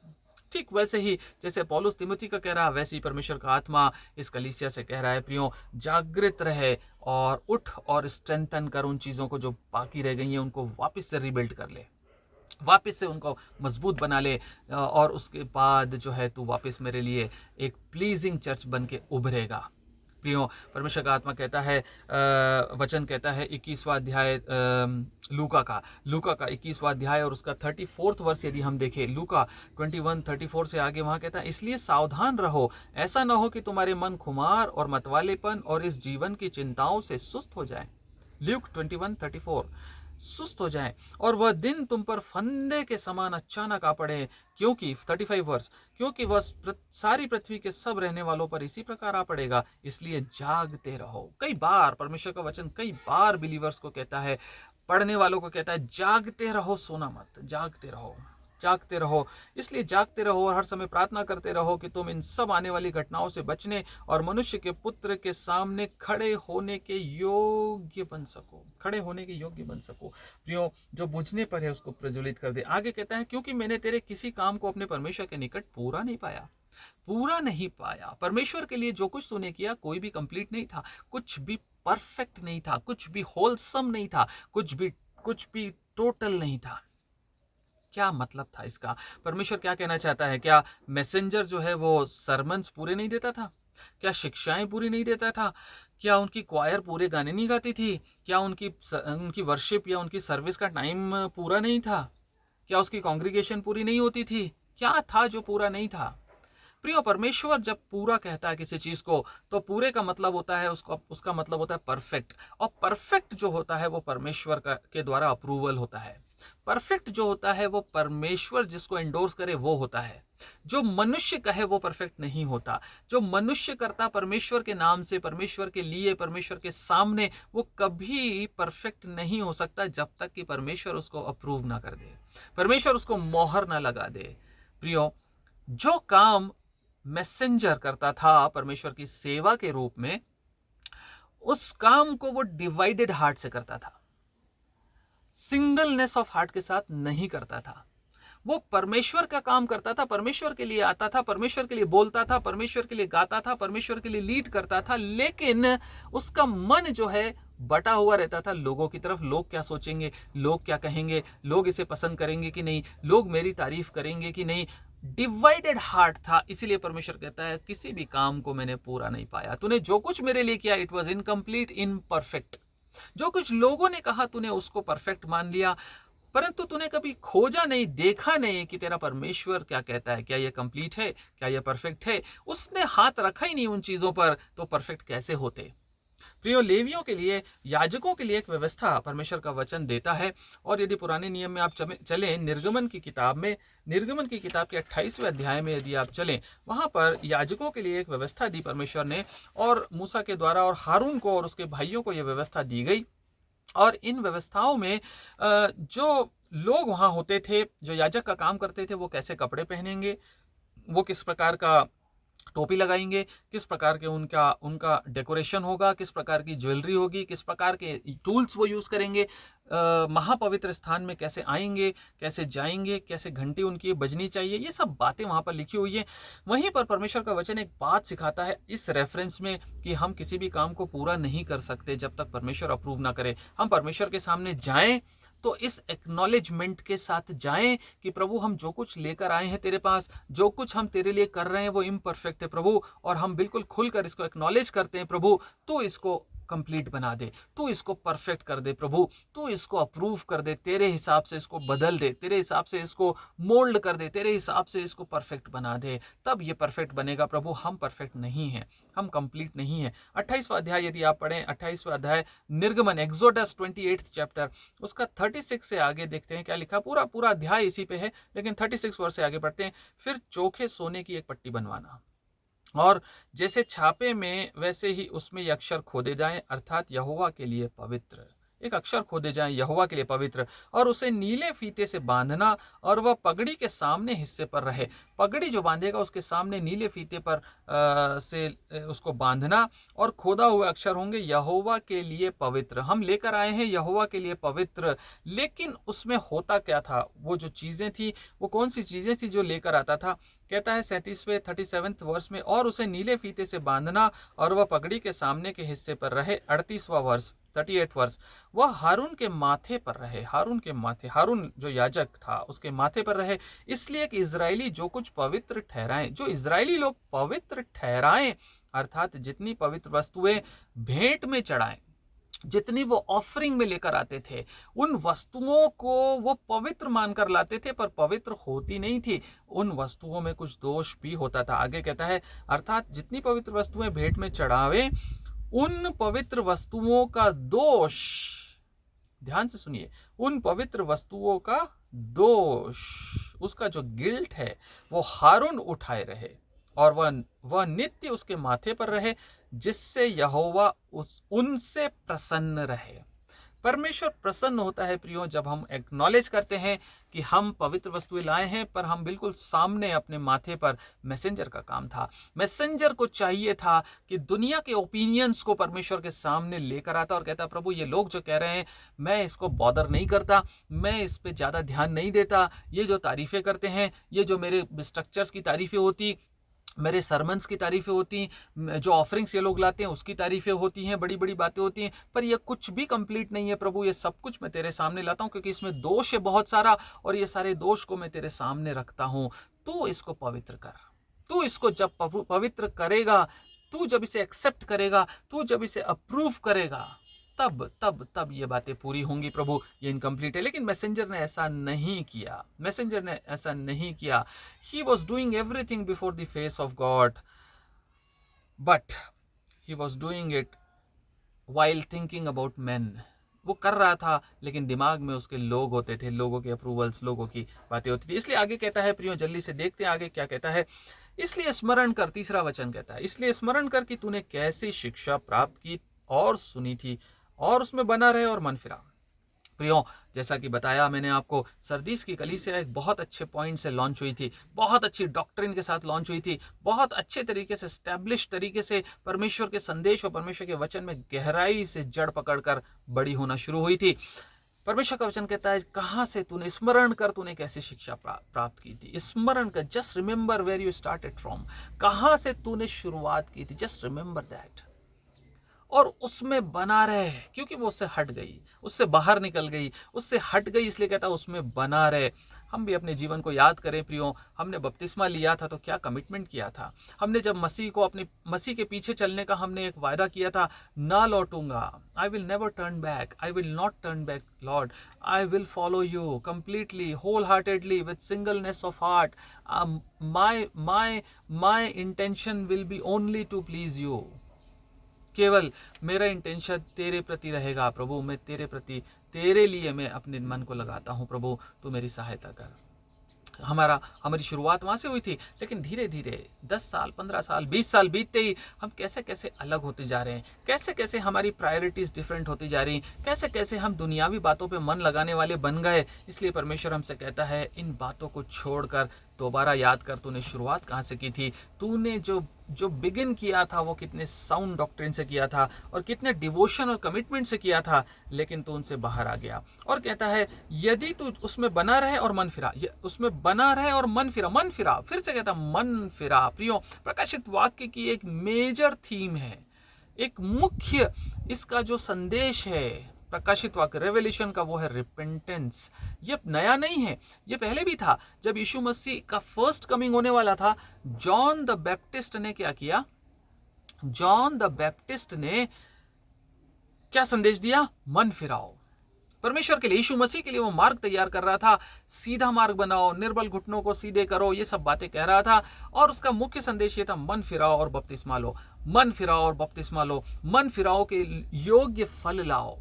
ठीक वैसे ही जैसे पौलुस तिमोथी का कह रहा है, वैसे ही परमेश्वर का आत्मा इस कलीसिया से कह रहा है प्रियो, जागृत रहे और उठ और स्ट्रेंथन कर उन चीज़ों को जो बाकी रह गई हैं, उनको वापस से रिबिल्ड कर ले, वापस से उनको मजबूत बना ले, और उसके बाद जो है तू वापस मेरे लिए एक प्लीजिंग चर्च बन के उभरेगा। प्रियो, परमेश्वर का आत्मा कहता है, वचन कहता है 21वां अध्याय लूका का 21वां अध्याय और उसका 34th वर्ष यदि हम देखें, लूका 21:34 से आगे वहाँ कहता है, इसलिए सावधान रहो, ऐसा ना हो कि तुम्हारे मन खुमार और मतवालेपन और इस जीवन की चिंताओं से सुस्त हो जाए। ल्यूक 21:34, सुस्त हो जाए और वह दिन तुम पर फंदे के समान अचानक आ पड़े, क्योंकि 35 वर्ष, क्योंकि वह सारी पृथ्वी के सब रहने वालों पर इसी प्रकार आ पड़ेगा, इसलिए जागते रहो। कई बार परमेश्वर का वचन कई बार बिलीवर्स को कहता है, पढ़ने वालों को कहता है, जागते रहो, सोना मत, जागते रहो, जागते रहो। इसलिए जागते रहो और हर समय प्रार्थना करते रहो कि तुम इन सब आने वाली घटनाओं से बचने और मनुष्य के पुत्र के सामने खड़े होने के योग्य बन सको, खड़े होने के योग्य बन सको। प्रियो, जो बुझने पर है उसको प्रज्वलित कर दे। आगे कहता है, क्योंकि मैंने तेरे किसी काम को अपने परमेश्वर के निकट पूरा नहीं पाया, पूरा नहीं पाया। परमेश्वर के लिए जो कुछ तूने किया कोई भी कंप्लीट नहीं था, कुछ भी परफेक्ट नहीं था, कुछ भी होलसम नहीं था, कुछ भी टोटल नहीं था। क्या मतलब था इसका? परमेश्वर क्या कहना चाहता है? क्या मैसेंजर जो है वो सरमन्स पूरे नहीं देता था? क्या शिक्षाएं पूरी नहीं देता था? क्या उनकी क्वायर पूरे गाने नहीं गाती थी? क्या उनकी वर्शिप या उनकी सर्विस का टाइम पूरा नहीं था? क्या उसकी कॉन्ग्रीगेशन पूरी नहीं होती थी? क्या था जो पूरा नहीं था? प्रियो, परमेश्वर जब पूरा कहता है किसी चीज को, तो पूरे का मतलब होता है उसका मतलब होता है परफेक्ट, और परफेक्ट जो होता है वो परमेश्वर के द्वारा अप्रूवल होता है। परफेक्ट जो होता है वो परमेश्वर जिसको एंडोर्स करे वो होता है। जो मनुष्य कहे वो परफेक्ट नहीं होता। जो मनुष्य करता परमेश्वर के नाम से, परमेश्वर के लिए, परमेश्वर के सामने, वो कभी परफेक्ट नहीं हो सकता जब तक कि परमेश्वर उसको अप्रूव ना कर दे, परमेश्वर उसको मोहर ना लगा दे। प्रियो, जो काम मैसेंजर करता था परमेश्वर की सेवा के रूप में, उस काम को वो डिवाइडेड हार्ट से करता था, सिंगलनेस ऑफ हार्ट के साथ नहीं करता था। वो परमेश्वर का काम करता था, परमेश्वर के लिए आता था, परमेश्वर के लिए बोलता था, परमेश्वर के लिए गाता था, परमेश्वर के लिए लीड करता था, लेकिन उसका मन जो है बटा हुआ रहता था लोगों की तरफ। लोग क्या सोचेंगे, लोग क्या कहेंगे, लोग इसे पसंद करेंगे कि नहीं, लोग मेरी तारीफ करेंगे कि नहीं। डिवाइडेड हार्ट था। इसीलिए परमेश्वर कहता है, किसी भी काम को मैंने पूरा नहीं पाया। तूने जो कुछ मेरे लिए किया, इट वॉज इनकम्प्लीट, इनपरफेक्ट। जो कुछ लोगों ने कहा तूने उसको परफेक्ट मान लिया, परंतु तूने कभी खोजा नहीं, देखा नहीं कि तेरा परमेश्वर क्या कहता है, क्या ये कंप्लीट है, क्या ये परफेक्ट है। उसने हाथ रखा ही नहीं उन चीजों पर, तो परफेक्ट कैसे होते। प्रियो, लेवियों के लिए, याजकों के लिए एक व्यवस्था परमेश्वर का वचन देता है। और यदि पुराने नियम में आप चलें, निर्गमन की किताब के 28वें अध्याय में यदि आप चलें, वहां पर याजकों के लिए एक व्यवस्था दी परमेश्वर ने, और मूसा के द्वारा और हारून को और उसके भाइयों को यह व्यवस्था दी गई। और इन व्यवस्थाओं में जो लोग वहां होते थे, जो याजक का काम करते थे, वो कैसे कपड़े पहनेंगे, वो किस प्रकार का टोपी लगाएंगे, किस प्रकार के उनका डेकोरेशन होगा, किस प्रकार की ज्वेलरी होगी, किस प्रकार के टूल्स वो यूज करेंगे, महापवित्र स्थान में कैसे आएंगे, कैसे जाएंगे, कैसे घंटी उनकी बजनी चाहिए, ये सब बातें वहां पर लिखी हुई है। वहीं पर परमेश्वर का वचन एक बात सिखाता है इस रेफरेंस में कि हम किसी भी काम को पूरा नहीं कर सकते जब तक परमेश्वर अप्रूव ना करे। हम परमेश्वर के सामने जाएं तो इस एक्नॉलेजमेंट के साथ जाएं कि प्रभु, हम जो कुछ लेकर आए हैं तेरे पास, जो कुछ हम तेरे लिए कर रहे हैं वो इम्परफेक्ट है प्रभु, और हम बिल्कुल खुलकर इसको एक्नॉलेज करते हैं प्रभु, तो इसको कंप्लीट बना दे, तू इसको परफेक्ट कर दे प्रभु, तू इसको अप्रूव कर दे, तेरे हिसाब से इसको बदल दे, तेरे हिसाब से इसको मोल्ड कर दे, तेरे हिसाब से इसको परफेक्ट बना दे, तब ये परफेक्ट बनेगा प्रभु। हम परफेक्ट नहीं हैं, हम कंप्लीट नहीं है। 28वां अध्याय यदि आप पढ़ें, 28वां अध्याय निर्गमन, एक्सोडस 28th चैप्टर, उसका 36 से आगे देखते हैं क्या लिखा। पूरा अध्याय इसी पे है, लेकिन 36 वर्ष से आगे पढ़ते हैं। फिर चोखे सोने की एक पट्टी बनवाना, और जैसे छापे में वैसे ही उसमें ये अक्षर खोदे जाएं, अर्थात यहोवा के लिए पवित्र। एक अक्षर खोदे जाएं, यहोवा के लिए पवित्र, और उसे नीले फीते से बांधना, और वह पगड़ी के सामने हिस्से पर रहे। पगड़ी जो बांधेगा उसके सामने नीले फीते पर से उसको बांधना, और खोदा हुए अक्षर होंगे, यहोवा के लिए पवित्र। हम लेकर आए हैं यहोवा के लिए पवित्र, लेकिन उसमें होता क्या था, वो जो चीजें थी, वो कौन सी चीजें थी जो लेकर आता था। कहता है 37वें वर्ष में, और उसे नीले फीते से बांधना, और वह पगड़ी के सामने के हिस्से पर रहे। 38वां वर्ष, 38 वर्ष, वह हारून के माथे पर रहे। हारून के माथे, हारून जो याजक था उसके माथे पर रहे, इसलिए कि इजरायली जो कुछ पवित्र ठहराएं, जो इजरायली लोग पवित्र ठहराएं, अर्थात जितनी पवित्र वस्तुएं भेंट में चढ़ाएं, जितनी वो ऑफरिंग में लेकर आते थे, उन वस्तुओं को वो पवित्र मानकर लाते थे, पर पवित्र होती नहीं थी। उन वस्तुओं में कुछ दोष भी होता था। आगे कहता है, अर्थात जितनी पवित्र वस्तुएं भेंट में चढ़ावे, उन पवित्र वस्तुओं का दोष, ध्यान से सुनिए, उन पवित्र वस्तुओं का दोष, उसका जो गिल्ट है वो हारून उठाए रहे, और वह नित्य उसके माथे पर रहे, जिससे यहोवा उनसे प्रसन्न रहे। परमेश्वर प्रसन्न होता है प्रियो, जब हम एक्नॉलेज करते हैं कि हम पवित्र वस्तुएं लाए हैं, पर हम बिल्कुल सामने अपने माथे पर, मैसेंजर का काम था। मैसेंजर को चाहिए था कि दुनिया के ओपिनियंस को परमेश्वर के सामने लेकर आता और कहता, प्रभु ये लोग जो कह रहे हैं मैं इसको बॉदर नहीं करता, मैं इस पे ज़्यादा ध्यान नहीं देता। ये जो तारीफ़ें करते हैं, ये जो मेरे स्ट्रक्चर्स की तारीफ़ें होती, मेरे सरमन्स की तारीफ़ें होती, जो ऑफरिंग्स ये लोग लाते हैं उसकी तारीफ़ें होती हैं, बड़ी बड़ी बातें होती हैं, पर ये कुछ भी कंप्लीट नहीं है प्रभु। ये सब कुछ मैं तेरे सामने लाता हूँ, क्योंकि इसमें दोष है बहुत सारा, और ये सारे दोष को मैं तेरे सामने रखता हूँ। तू इसको पवित्र कर। तू इसको जब पवित्र करेगा, तू जब इसे एक्सेप्ट करेगा, तू जब इसे अप्रूव करेगा, तब ये बातें पूरी होंगी प्रभु। ये इनकम्प्लीट है। लेकिन मैसेंजर ने ऐसा नहीं किया। मैसेंजर ने ऐसा नहीं किया। He was doing everything before the face of God, but he was doing it while thinking about man. वो कर रहा था, लेकिन दिमाग में उसके लोग होते थे, लोगों के अप्रूवल्स, लोगों की बातें होती थी। इसलिए आगे कहता है प्रियो, जल्दी से देखते हैं आगे क्या कहता है। इसलिए स्मरण कर, तीसरा वचन कहता है, इसलिए स्मरण कर कि तूने कैसी शिक्षा प्राप्त की और सुनी थी, और उसमें बना रहे और मन फिरा। प्रियो, जैसा कि बताया मैंने आपको, सरदीस की कलीसिया एक बहुत अच्छे पॉइंट से लॉन्च हुई थी, बहुत अच्छी डॉक्ट्रिन के साथ लॉन्च हुई थी, बहुत अच्छे तरीके से, स्टैब्लिश तरीके से परमेश्वर के संदेश और परमेश्वर के वचन में गहराई से जड़ पकड़कर बड़ी होना शुरू हुई थी। परमेश्वर का वचन कहता है, कहाँ से तूने, स्मरण कर तूने कैसी शिक्षा प्राप्त की थी। स्मरण कर, just remember where you started from. कहाँ से तूने शुरुआत की थी, जस्ट रिमेंबर दैट, और उसमें बना रहे, क्योंकि वो उससे हट गई, उससे बाहर निकल गई, उससे हट गई, इसलिए कहता उसमें बना रहे। हम भी अपने जीवन को याद करें प्रियो, हमने बपतिस्मा लिया था तो क्या कमिटमेंट किया था। हमने जब मसीह के पीछे चलने का हमने एक वायदा किया था, ना लौटूंगा, I will never turn back, I will not turn back lord, I will follow you completely, wholeheartedly, with singleness of heart, my intention will be only to please you. केवल मेरा इंटेंशन तेरे प्रति रहेगा प्रभु, मैं तेरे प्रति, तेरे लिए मैं अपने मन को लगाता हूँ प्रभु, तू मेरी सहायता कर। हमारी शुरुआत वहाँ से हुई थी, लेकिन धीरे धीरे 10 साल, 15 साल, 20 साल बीतते ही हम कैसे कैसे अलग होते जा रहे हैं, कैसे कैसे हमारी प्रायोरिटीज़ डिफरेंट होती जा रही, कैसे कैसे हम दुनियावी बातों पे मन लगाने वाले बन गए। इसलिए परमेश्वर हमसे कहता है, इन बातों को छोड़कर दोबारा याद कर, तूने शुरुआत कहाँ से की थी, तूने जो बिगिन किया था वो कितने साउंड डॉक्ट्रिन से किया था और कितने डिवोशन और कमिटमेंट से किया था, लेकिन तू उनसे बाहर आ गया। और कहता है, यदि तू उसमें बना रहे और मन फिरा, उसमें बना रहे और मन फिरा, फिर से कहता मन फिरा। प्रियो, प्रकाशित वाक्य की एक मेजर थीम है, एक मुख्य इसका जो संदेश है प्रकाशित वाक्य, रेवल्यूशन का, वो है रिपेंटेंस। ये नया नहीं है, ये पहले भी था। जब यीशु मसीह का फर्स्ट कमिंग होने वाला था, जॉन द बैप्टिस्ट ने क्या किया, जॉन द बैप्टिस्ट ने क्या संदेश दिया, मन फिराओ। परमेश्वर के लिए, यीशु मसीह के लिए वो मार्ग तैयार कर रहा था, सीधा मार्ग बनाओ, निर्बल घुटनों को सीधे करो, ये सब बातें कह रहा था। और उसका मुख्य संदेश ये था, मन फिराओ और बपतिस्मा लो, मन फिराओ और बपतिस्मा लो, मन फिराओ के योग्य फल लाओ,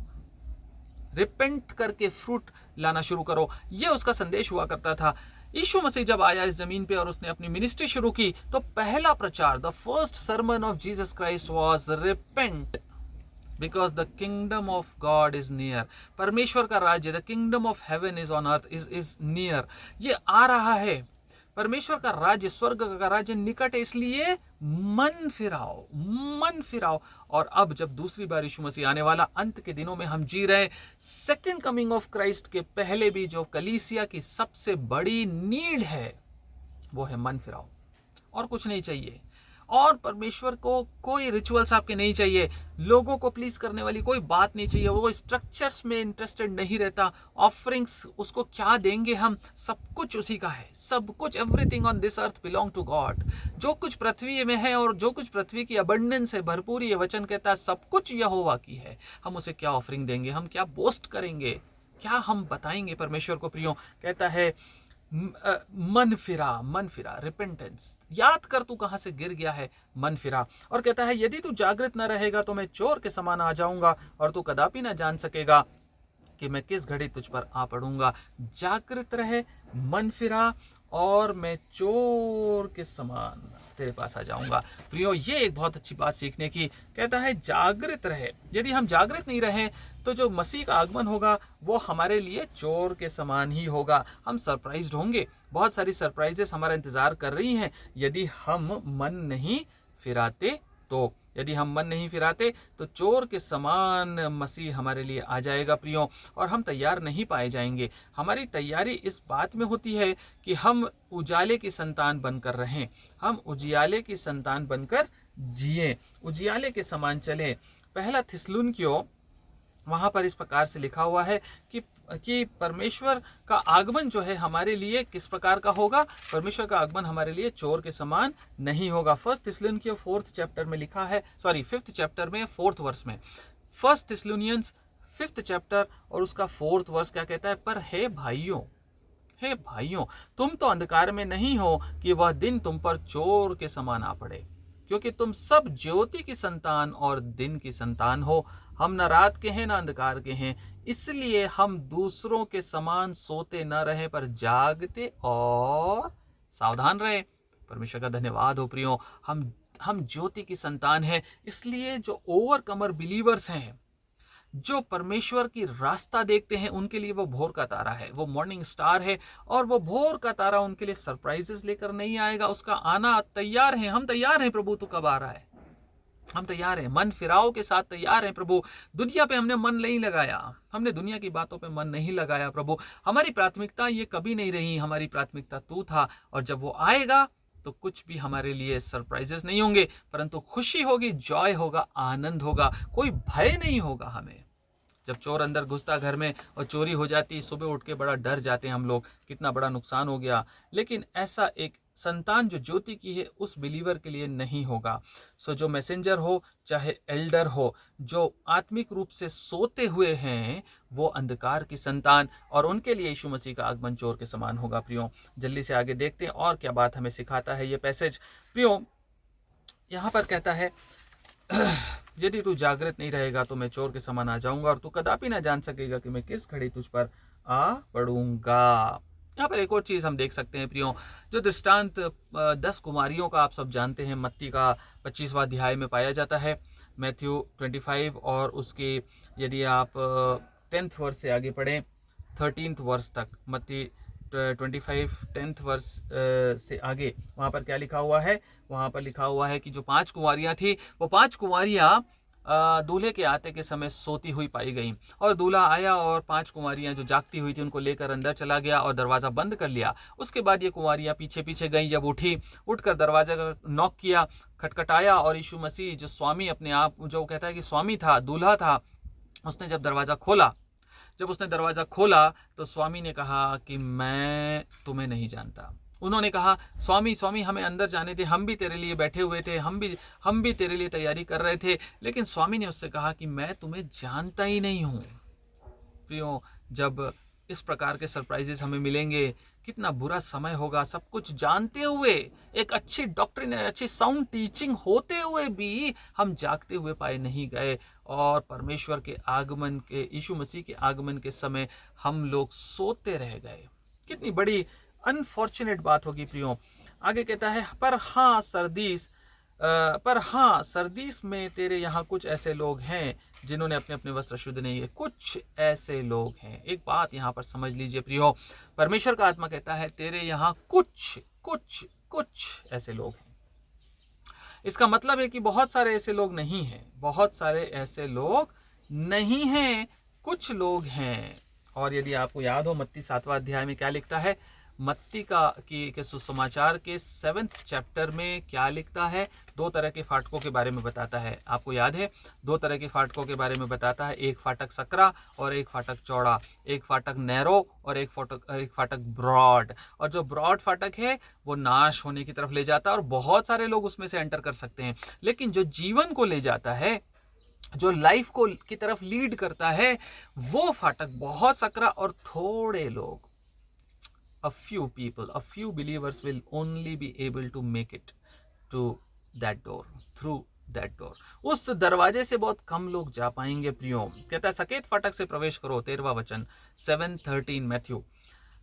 रिपेंट करके फ्रूट लाना शुरू करो। ये उसका संदेश हुआ करता था। यीशु मसीह जब आया इस जमीन पे और उसने अपनी मिनिस्ट्री शुरू की, तो पहला प्रचार, the first sermon of Jesus Christ was repent, because the kingdom of God is near. परमेश्वर का राज्य, the kingdom of heaven is on earth, is near, ये आ रहा है। परमेश्वर का राज्य, स्वर्ग का राज्य निकट है, इसलिए मन फिराओ, मन फिराओ। और अब जब दूसरी बार यीशु मसीह आने वाला, अंत के दिनों में हम जी रहे, सेकंड कमिंग ऑफ क्राइस्ट के पहले भी जो कलीसिया की सबसे बड़ी नीड है वो है मन फिराओ, और कुछ नहीं चाहिए। और परमेश्वर को कोई रिचुअल्स आपके नहीं चाहिए, लोगों को प्लीज करने वाली कोई बात नहीं चाहिए, वो स्ट्रक्चर्स में इंटरेस्टेड नहीं रहता। ऑफरिंग्स उसको क्या देंगे हम, सब कुछ उसी का है, सब कुछ, everything on this earth belong to God. जो कुछ पृथ्वी में है और जो कुछ पृथ्वी की अबंडेंस है, भरपूरी है, वचन कहता है सब कुछ यहोवा की है। हम उसे क्या ऑफरिंग देंगे, हम क्या बोस्ट करेंगे, क्या हम बताएंगे परमेश्वर को प्रियो। कहता है मन फिरा, रिपेंटेंस, याद कर तू कहां से गिर गया है, मन फिरा। और कहता है यदि तू जागृत न रहेगा तो मैं चोर के समान आ जाऊंगा और तू कदापि न जान सकेगा कि मैं किस घड़ी तुझ पर आ पड़ूंगा। जागृत रहे, मन फिरा, और मैं चोर के समान तेरे पास आ जाऊंगा। प्रियो, ये एक बहुत अच्छी बात सीखने की। कहता है जागृत रहे। यदि हम जागृत नहीं रहे तो जो मसीह का आगमन होगा वो हमारे लिए चोर के समान ही होगा। हम सरप्राइज्ड होंगे, बहुत सारी सरप्राइजेस हमारा इंतजार कर रही हैं यदि हम मन नहीं फिराते तो। यदि हम मन नहीं फिराते तो चोर के समान मसीह हमारे लिए आ जाएगा प्रियो, और हम तैयार नहीं पाए जाएंगे। हमारी तैयारी इस बात में होती है कि हम उजाले की संतान बनकर रहें, हम उजियाले की संतान बनकर जिए, उजियाले के समान चलें। पहला थिस्सलुनीकियों, वहां पर इस प्रकार से लिखा हुआ है कि परमेश्वर का आगमन जो है हमारे लिए किस प्रकार का होगा। परमेश्वर का आगमन हमारे लिए चोर के समान नहीं होगा। फर्स्ट थिस्सलुनीकियों 4th चैप्टर में लिखा है, 5th चैप्टर में 4th वर्स में, फर्स्ट थिस्सलुनियंस 5th चैप्टर और उसका 4th वर्स क्या कहता है, पर हे भाइयों तुम तो अंधकार में नहीं हो कि वह दिन तुम पर चोर के समान आ पड़े, क्योंकि तुम सब ज्योति की संतान और दिन की संतान हो। हम न रात के हैं न अंधकार के हैं, इसलिए हम दूसरों के समान सोते न रहे पर जागते और सावधान रहे। परमेश्वर का धन्यवाद हो प्रियो, हम ज्योति की संतान हैं, इसलिए जो ओवरकमर बिलीवर्स हैं, जो परमेश्वर की रास्ता देखते हैं, उनके लिए वो भोर का तारा है, वो मॉर्निंग स्टार है। और वो भोर का तारा उनके लिए सरप्राइजेस लेकर नहीं आएगा, उसका आना तैयार है। हम तैयार हैं प्रभु, तू कब आ रहा है, हम तैयार हैं, मन फिराव के साथ तैयार हैं प्रभु। दुनिया पे हमने मन नहीं लगाया, हमने दुनिया की बातों पे मन नहीं लगाया प्रभु। हमारी प्राथमिकता ये कभी नहीं रही, हमारी प्राथमिकता तू था। और जब वो आएगा तो कुछ भी हमारे लिए सरप्राइजेस नहीं होंगे, परंतु खुशी होगी, जॉय होगा, आनंद होगा, कोई भय नहीं होगा हमें। जब चोर अंदर घुसता घर में और चोरी हो जाती, सुबह उठ के बड़ा डर जाते हैं हम लोग, कितना बड़ा नुकसान हो गया। लेकिन ऐसा एक संतान जो ज्योति की है उस बिलीवर के लिए नहीं होगा। सो जो मैसेंजर हो चाहे एल्डर हो, जो आत्मिक रूप से सोते हुए हैं, वो अंधकार की संतान, और उनके लिए यीशु मसीह का आगमन चोर के समान होगा प्रियो। जल्दी से आगे देखते हैं और क्या बात हमें सिखाता है ये पैसेज प्रियो। यहाँ पर कहता है यदि तू जागृत नहीं रहेगा तो मैं चोर के समान आ जाऊंगा और तू कदापि ना जान सकेगा कि मैं किस घड़ी तुझ पर आ पड़ूंगा। यहाँ पर एक और चीज़ हम देख सकते हैं प्रियो, जो दृष्टांत 10 कुमारियों का आप सब जानते हैं, मत्ती का 25वां अध्याय में पाया जाता है, मैथ्यू 25, और उसके यदि आप 10th वर्ष से आगे पढ़ें 13th वर्ष तक, मत्ती 25 10th वर्ष से आगे, वहाँ पर क्या लिखा हुआ है, वहाँ पर लिखा हुआ है कि जो 5 कुंवारियाँ थी, वो 5 कुंवारियाँ दूल्हे के आते के समय सोती हुई पाई गई, और दूल्हा आया और 5 कुंवारियाँ जो जागती हुई थी उनको लेकर अंदर चला गया और दरवाज़ा बंद कर लिया। उसके बाद ये कुंवारियाँ पीछे पीछे गईं, जब उठकर दरवाजा का नॉक किया, खटखटाया, और यीशु मसीह जो स्वामी अपने आप जो कहता है कि स्वामी था, दूल्हा था, उसने जब दरवाज़ा खोला तो स्वामी ने कहा कि मैं तुम्हें नहीं जानता। उन्होंने कहा स्वामी स्वामी हमें अंदर जाने दे, हम भी तेरे लिए बैठे हुए थे, हम भी तेरे लिए तैयारी कर रहे थे। लेकिन स्वामी ने उससे कहा कि मैं तुम्हें जानता ही नहीं हूँ। प्रियो, जब इस प्रकार के सरप्राइजेस हमें मिलेंगे, कितना बुरा समय होगा। सब कुछ जानते हुए, एक अच्छी डॉक्ट्रिन, अच्छी साउंड टीचिंग होते हुए भी हम जागते हुए पाए नहीं गए, और परमेश्वर के आगमन के, यीशु मसीह के आगमन के समय हम लोग सोते रह गए। कितनी बड़ी अनफॉर्चुनेट बात होगी प्रियो। आगे कहता है पर हाँ सरदीस में तेरे यहाँ कुछ ऐसे लोग हैं जिन्होंने अपने अपने वस्त्र शुद्ध नहीं है। कुछ ऐसे लोग हैं, एक बात यहाँ पर समझ लीजिए प्रियो, परमेश्वर का आत्मा कहता है तेरे यहाँ कुछ ऐसे लोग हैं। इसका मतलब है कि बहुत सारे ऐसे लोग नहीं हैं, बहुत सारे ऐसे लोग नहीं हैं, कुछ लोग हैं। और यदि आपको याद हो, मत्ती 7वां अध्याय में क्या लिखता है, मत्ती के सुसमाचार के 7th चैप्टर में क्या लिखता है, दो तरह के फाटकों के बारे में बताता है। आपको याद है, दो तरह के फाटकों के बारे में बताता है, एक फाटक सकरा और एक फाटक चौड़ा, एक फाटक नैरो और एक फाटक ब्रॉड। और जो ब्रॉड फाटक है वो नाश होने की तरफ ले जाता है और बहुत सारे लोग उसमें से एंटर कर सकते हैं। लेकिन जो जीवन को ले जाता है, जो लाइफ को की तरफ लीड करता है, वो फाटक बहुत सकरा और थोड़े लोग, a few people, a few believers will only be able to make it to that door, through that door। उस दरवाजे से बहुत कम लोग जा पाएंगे प्रियो। कहता है सकेत फाटक से प्रवेश करो, 13वां वचन 7:13 मैथ्यू।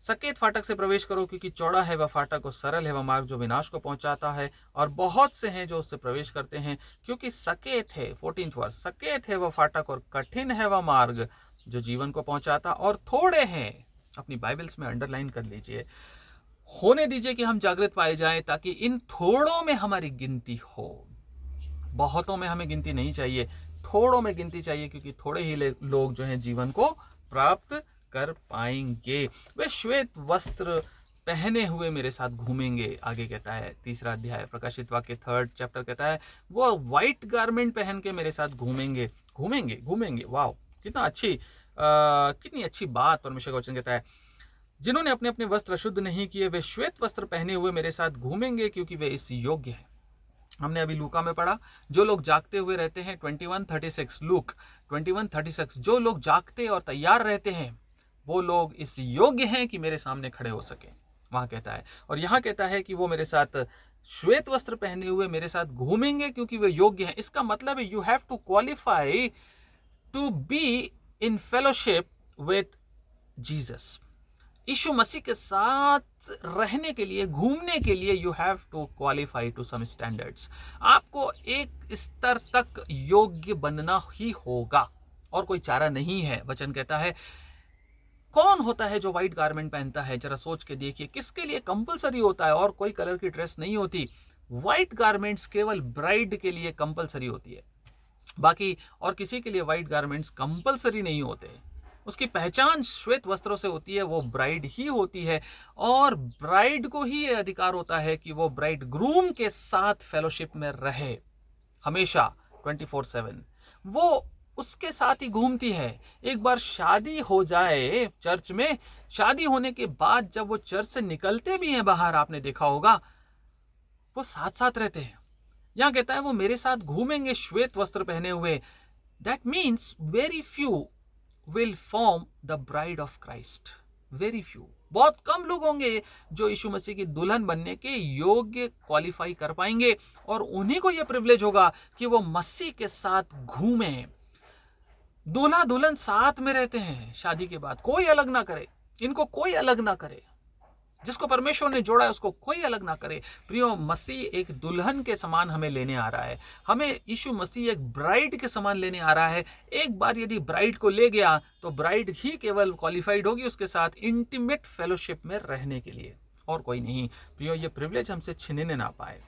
सकेत फाटक से प्रवेश करो क्योंकि चौड़ा है वह फाटक और सरल है वह मार्ग जो विनाश को पहुंचाता है, और बहुत से हैं जो उससे प्रवेश करते हैं। क्योंकि सकेत है, 14th वर्ष, सकेत है वह फाटक और कठिन है वह मार्ग जो जीवन को पहुंचाता, और थोड़े हैं, अपनी बाइबल्स में अंडरलाइन कर लीजिए, होने दीजिए कि हम जागृत पाए जाएं ताकि इन थोड़ों में हमारी गिनती हो। बहुतों में हमें गिनती नहीं चाहिए, थोड़ों में गिनती चाहिए, क्योंकि थोड़े ही लोग जो हैं जीवन को प्राप्त कर पाएंगे। वे श्वेत वस्त्र पहने हुए मेरे साथ घूमेंगे। आगे कहता है 3रा अध्याय प्रकाशित वाक्य 3rd चैप्टर कहता है वो व्हाइट गारमेंट पहन के मेरे साथ घूमेंगे, घूमेंगे, घूमेंगे। वाह, कितनी अच्छी बात परमेश्वर का वचन कहता है। जिन्होंने अपने अपने वस्त्र अशुद्ध नहीं किए वे श्वेत वस्त्र पहने हुए मेरे साथ घूमेंगे क्योंकि वे इस योग्य हैं। हमने अभी लूका में पढ़ा, जो लोग जागते हुए रहते हैं, 21:36 लूक 21:36, जो लोग जागते और तैयार रहते हैं वो लोग इस योग्य हैं कि मेरे सामने खड़े हो सके, वहां कहता है। और यहाँ कहता है कि वो मेरे साथ श्वेत वस्त्र पहने हुए मेरे साथ घूमेंगे क्योंकि वे योग्य हैं। इसका मतलब है you have to qualify to be in fellowship with Jesus. Yeshu Masih के साथ रहने के लिए, घूमने के लिए you have to qualify to some standards. आपको एक स्तर तक योग्य बनना ही होगा और कोई चारा नहीं है। वचन कहता है कौन होता है जो व्हाइट गारमेंट पहनता है, जरा सोच के देखिए, किसके लिए कंपलसरी होता है और कोई कलर की ड्रेस नहीं होती। व्हाइट गारमेंट्स केवल ब्राइड के लिए कंपलसरी होती है, बाकी और किसी के लिए व्हाइट गारमेंट्स कंपलसरी नहीं होते। उसकी पहचान श्वेत वस्त्रों से होती है, वो ब्राइड ही होती है और ब्राइड को ही ये अधिकार होता है कि वो ब्राइड ग्रूम के साथ फेलोशिप में रहे हमेशा 24/7। वो उसके साथ ही घूमती है। एक बार शादी हो जाए चर्च में, शादी होने के बाद जब वो चर्च से निकलते भी हैं बाहर, आपने देखा होगा, वो साथ साथ रहते हैं। यहां कहता है वो मेरे साथ घूमेंगे श्वेत वस्त्र पहने हुए। That means very few will form the bride of Christ. Very few, बहुत कम लोग होंगे जो यीशु मसीह की दुल्हन बनने के योग्य क्वालिफाई कर पाएंगे, और उन्हीं को यह प्रिविलेज होगा कि वो मसीह के साथ घूमें। दूल्हा दुल्हन साथ में रहते हैं शादी के बाद, कोई अलग ना करे, इनको कोई अलग ना करे। जिसको परमेश्वर ने जोड़ा है उसको कोई अलग ना करे। प्रियो, मसीह एक दुल्हन के समान हमें लेने आ रहा है, हमें यीशु मसीह एक ब्राइड के समान लेने आ रहा है। एक बार यदि ब्राइड को ले गया तो ब्राइड ही केवल क्वालिफाइड होगी उसके साथ इंटीमेट फेलोशिप में रहने के लिए, और कोई नहीं। प्रियो, ये प्रिविलेज हमसे छीनने ना पाए,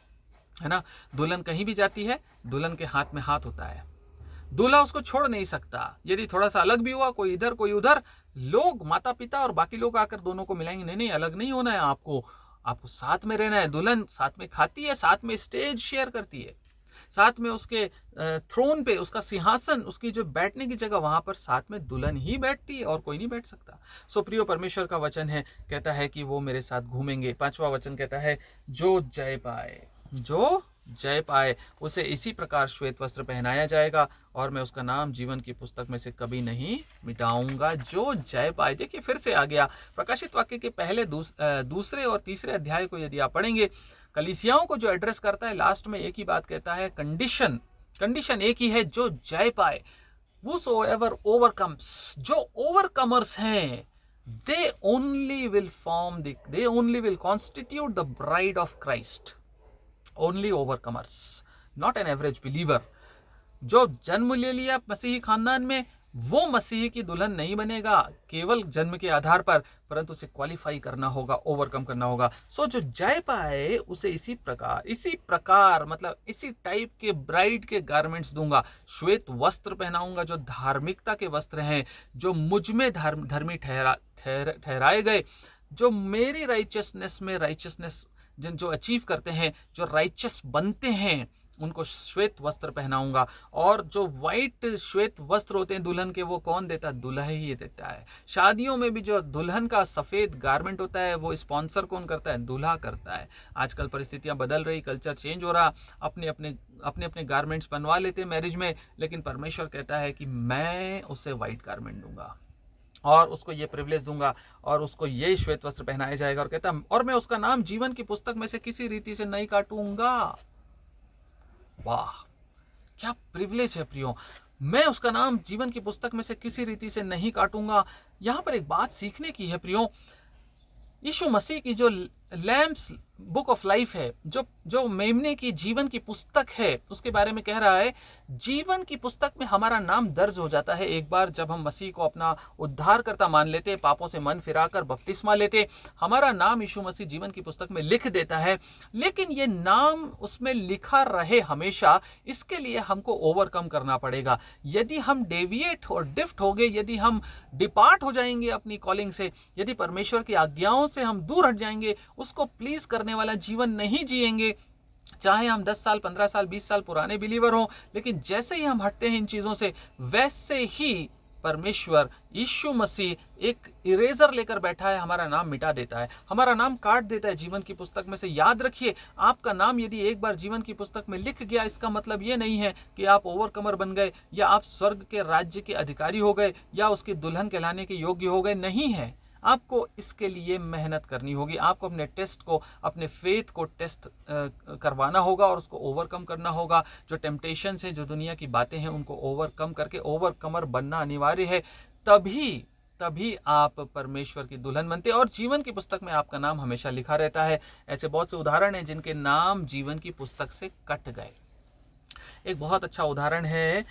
है ना। दुल्हन कहीं भी जाती है, दुल्हन के हाथ में हाथ होता है, दूल्हा उसको छोड़ नहीं सकता। यदि थोड़ा सा अलग भी हुआ, कोई इधर कोई उधर, लोग, माता पिता और बाकी लोग आकर दोनों को मिलाएंगे, नहीं नहीं अलग नहीं होना है, आपको साथ में रहना है। दुल्हन साथ में खाती है, साथ में स्टेज शेयर करती है, साथ में उसके थ्रोन पे, उसका सिंहासन, उसकी जो बैठने की जगह, वहां पर साथ में दुल्हन ही बैठती है और कोई नहीं बैठ सकता। सो प्रियो, परमेश्वर का वचन है, कहता है कि वो मेरे साथ घूमेंगे। 5वां वचन कहता है जो जय पाए, जो जय पाए उसे इसी प्रकार श्वेत वस्त्र पहनाया जाएगा और मैं उसका नाम जीवन की पुस्तक में से कभी नहीं मिटाऊंगा। जो जय पाए, देखिए फिर से आ गया। प्रकाशित वाक्य के पहले दूसरे और तीसरे अध्याय को यदि आप पढ़ेंगे, कलीसियाओं को जो एड्रेस करता है, लास्ट में एक ही बात कहता है, कंडीशन एक ही है, जो जय पाए। whosoever overcomes, जो ओवरकमर्स हैं, they only will constitute the bride of Christ. Only overcomers, not an average believer। जो जन्म ले लिया मसीही खानदान में, वो मसीही की दुल्हन नहीं बनेगा केवल जन्म के आधार पर, परंतु उसे क्वालिफाई करना होगा, ओवरकम करना होगा। सो जो जय पाए उसे इसी प्रकार मतलब इसी टाइप के ब्राइड के गारमेंट्स दूंगा, श्वेत वस्त्र पहनाऊंगा जो धार्मिकता के वस्त्र हैं, जो मुझ में धर्मी ठहराए गए, जो मेरी राइचियसनेस में राइचियसनेस जो अचीव करते हैं, जो राइचियस बनते हैं, उनको श्वेत वस्त्र पहनाऊंगा। और जो वाइट श्वेत वस्त्र होते हैं दुल्हन के, वो कौन देता है? दूल्हा ही देता है। शादियों में भी जो दुल्हन का सफ़ेद गारमेंट होता है वो स्पॉन्सर कौन करता है? दूल्हा करता है। आजकल परिस्थितियां बदल रही, कल्चर चेंज हो रहा, अपने अपने गारमेंट्स बनवा लेते हैं मैरिज में, लेकिन परमेश्वर कहता है कि मैं उसे वाइट गारमेंट दूंगा और उसको ये प्रिविलेज दूंगा और उसको ये श्वेत वस्त्र पहनाया जाएगा। और कहता है और मैं उसका नाम जीवन की पुस्तक में से किसी रीति से नहीं काटूंगा। वाह, क्या प्रिविलेज है प्रियो। मैं उसका नाम जीवन की पुस्तक में से किसी रीति से नहीं काटूंगा। यहां पर एक बात सीखने की है प्रियो, यीशु मसीह की जो लैम्प्स बुक ऑफ लाइफ है, जो मेमने की जीवन की पुस्तक है, उसके बारे में कह रहा है जीवन की पुस्तक में हमारा नाम दर्ज हो जाता है एक बार जब हम मसीह को अपना उद्धारकर्ता मान लेते, पापों से मन फिराकर बपतिस्मा लेते, हमारा नाम यीशु मसीह जीवन की पुस्तक में लिख देता है। लेकिन ये नाम उसमें लिखा रहे हमेशा, इसके लिए हमको ओवरकम करना पड़ेगा। यदि हम डेविएट और डिफ्ट हो गए, यदि हम डिपार्ट हो जाएंगे अपनी कॉलिंग से, यदि परमेश्वर की आज्ञाओं से हम दूर हट जाएंगे, उसको प्लीज करने वाला जीवन नहीं जिएंगे, चाहे हम 10 साल 15 साल 20 साल पुराने बिलीवर हों, लेकिन जैसे ही हम हटते हैं इन चीजों से, वैसे ही परमेश्वर यीशु मसीह एक इरेजर लेकर बैठा है, हमारा नाम मिटा देता है, हमारा नाम काट देता है जीवन की पुस्तक में से। याद रखिए, आपका नाम यदि एक बार जीवन की पुस्तक में लिख गया, इसका मतलब ये नहीं है कि आप ओवरकमर बन गए या आप स्वर्ग के राज्य के अधिकारी हो गए या उसकी दुल्हन कहलाने के योग्य हो गए। नहीं है, आपको इसके लिए मेहनत करनी होगी, आपको अपने टेस्ट को, अपने फेथ को टेस्ट करवाना होगा और उसको ओवरकम करना होगा। जो टेम्पटेशंस हैं, जो दुनिया की बातें हैं, उनको ओवरकम करके ओवरकमर बनना अनिवार्य है। तभी आप परमेश्वर की दुल्हन बनते और जीवन की पुस्तक में आपका नाम हमेशा लिखा रहता है। ऐसे बहुत से उदाहरण हैं जिनके नाम जीवन की पुस्तक से कट गए। एक बहुत अच्छा उदाहरण है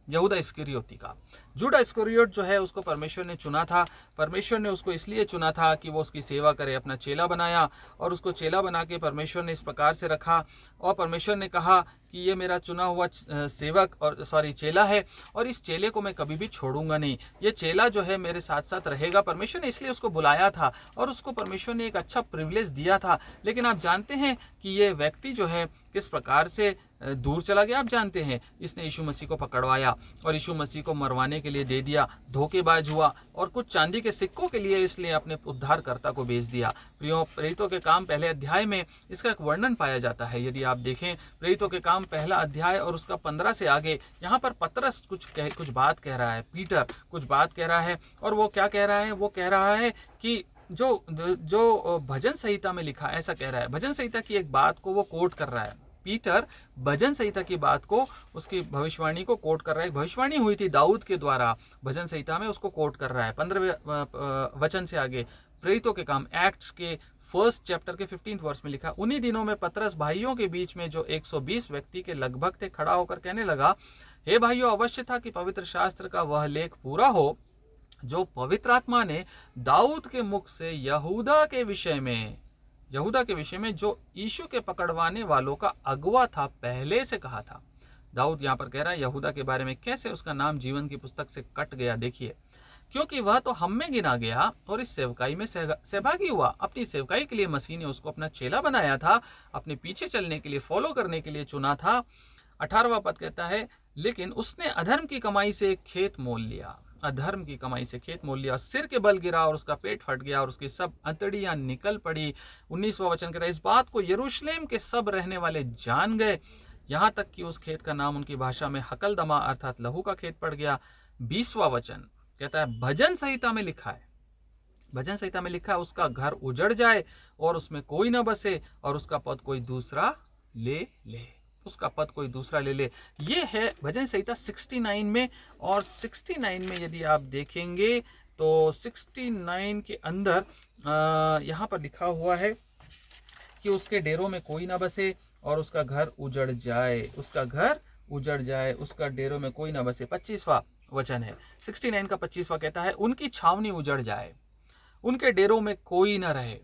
यहूदा इस्करियोती का। जूडा इस्करियोत जो है, उसको परमेश्वर ने चुना था। परमेश्वर ने उसको इसलिए चुना था कि वो उसकी सेवा करे, अपना चेला बनाया और उसको चेला बना के परमेश्वर ने इस प्रकार से रखा और परमेश्वर ने कहा कि ये मेरा चुना हुआ चेला है और इस चेले को मैं कभी भी छोड़ूंगा नहीं। ये चेला जो है मेरे साथ साथ रहेगा। परमेश्वर ने इसलिए उसको बुलाया था और उसको परमेश्वर ने एक अच्छा प्रिविलेज दिया था। लेकिन आप जानते हैं कि ये व्यक्ति जो है किस प्रकार से दूर चला गया। आप जानते हैं, इसने यीशु मसीह को पकड़वाया और यीशु मसीह को मरवाने के लिए दे दिया, धोखेबाज हुआ और कुछ चांदी के सिक्कों के लिए इसलिए अपने उद्धारकर्ता को बेच दिया। प्रेरितों के काम पहले अध्याय में इसका एक वर्णन पाया जाता है। यदि आप देखें प्रेरितों के काम पहला अध्याय और उसका 15 से आगे, यहाँ पर पतरस कुछ बात कह रहा है, पीटर कुछ बात कह रहा है। और वो क्या कह रहा है? वो कह रहा है कि जो भजन संहिता में लिखा, ऐसा कह रहा है, भजन संहिता की एक बात को वो कोट कर रहा है। पीटर भजन संहिता की बात को, उसकी भविष्यवाणी को कोट कर रहा है। भविष्यवाणी हुई थी दाऊद के द्वारा भजन संहिता में, उसको कोट कर रहा है। 15वें वचन से आगे प्रेरितों के काम एक्ट्स के 1 चैप्टर के 15 वर्ष में लिखा, उन्हीं दिनों में पतरस भाइयों के बीच में जो 120 व्यक्ति के लगभग थे खड़ा होकर कहने लगा, हे भाइयों, अवश्य था कि पवित्र शास्त्र का वह लेख पूरा हो जो पवित्र आत्मा ने दाऊद के मुख से यहूदा के विषय में जो यीशु के पकड़वाने वालों का अगुवा था पहले से कहा था। दाऊद यहाँ पर कह रहा है यहूदा के बारे में, कैसे उसका नाम जीवन की पुस्तक से कट गया। देखिए, क्योंकि वह तो हम में गिना गया और इस सेवकाई में सहभागी हुआ। अपनी सेवकाई के लिए मसीह ने उसको अपना चेला बनाया था, अपने पीछे चलने के लिए, फॉलो करने के लिए चुना था। 18वां पद कहता है, लेकिन उसने अधर्म की कमाई से खेत मोल लिया, अधर्म की कमाई से खेत मोल लिया, सिर के बल गिरा और उसका पेट फट गया और उसकी सब अंतड़ियां निकल पड़ी। 19वां वचन कहता है, इस बात को यरूशलेम के सब रहने वाले जान गए, यहाँ तक कि उस खेत का नाम उनकी भाषा में हकलदमा अर्थात लहू का खेत पड़ गया। 20वां वचन कहता है, भजन संहिता में लिखा है, उसका घर उजड़ जाए और उसमें कोई न बसे और उसका पद कोई दूसरा ले ले। ये है भजन संहिता 69 में। और 69 में यदि आप देखेंगे तो 69 के अंदर यहाँ पर लिखा हुआ है कि उसके डेरों में कोई ना बसे और उसका घर उजड़ जाए, उसका डेरों में कोई ना बसे। 25वां वचन है, 69 का 25वां कहता है, उनकी छावनी उजड़ जाए, उनके डेरों में कोई ना रहे,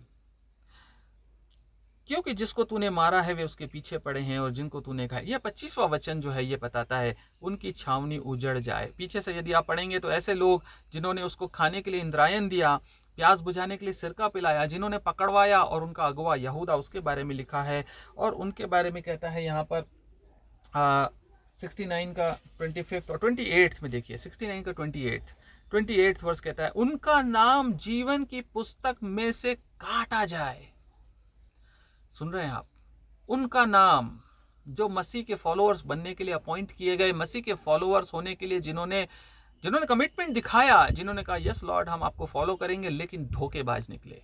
क्योंकि जिसको तूने मारा है वे उसके पीछे पड़े हैं और जिनको तूने खाया। यह 25वां वचन जो है ये बताता है उनकी छावनी उजड़ जाए। पीछे से यदि आप पढ़ेंगे तो ऐसे लोग जिन्होंने उसको खाने के लिए इंद्रायण दिया, प्यास बुझाने के लिए सिरका पिलाया, जिन्होंने पकड़वाया और उनका अगवा यहूदा, उसके बारे में लिखा है। और उनके बारे में कहता है यहाँ पर 69 का 25 और 28 में देखिए, 69 का 28 वर्ष कहता है, उनका नाम जीवन की पुस्तक में से काटा जाए। सुन रहे हैं आप? उनका नाम, जो मसीह के फॉलोअर्स बनने के लिए अपॉइंट किए गए, मसीह के फॉलोअर्स होने के लिए जिन्होंने कमिटमेंट दिखाया, जिन्होंने कहा यस लॉर्ड हम आपको फॉलो करेंगे, लेकिन धोखेबाज निकले,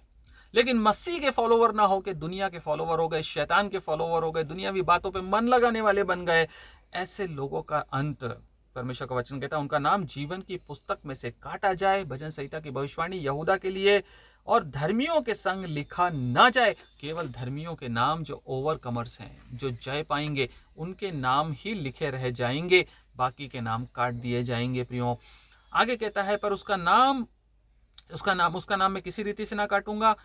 लेकिन मसीह के फॉलोवर ना होकर दुनिया के फॉलोवर हो गए, शैतान के फॉलोवर हो गए, दुनियावी बातों पे मन लगाने वाले बन गए, ऐसे लोगों का अंत, परमेश्वर का वचन कहता है, उनका नाम जीवन की पुस्तक में से काटा जाए। भजन संहिता की भविष्यवाणी यहूदा के लिए, और धर्मियों के संग लिखा ना जाए। केवल धर्मियों के नाम, जो ओवरकमर्स हैं, जो जय पाएंगे, उनके नाम ही लिखे रह जाएंगे, बाकी के नाम काट दिए जाएंगे। प्रियो, आगे कहता है, पर उसका नाम मैं किसी रीति से ना काटूंगा।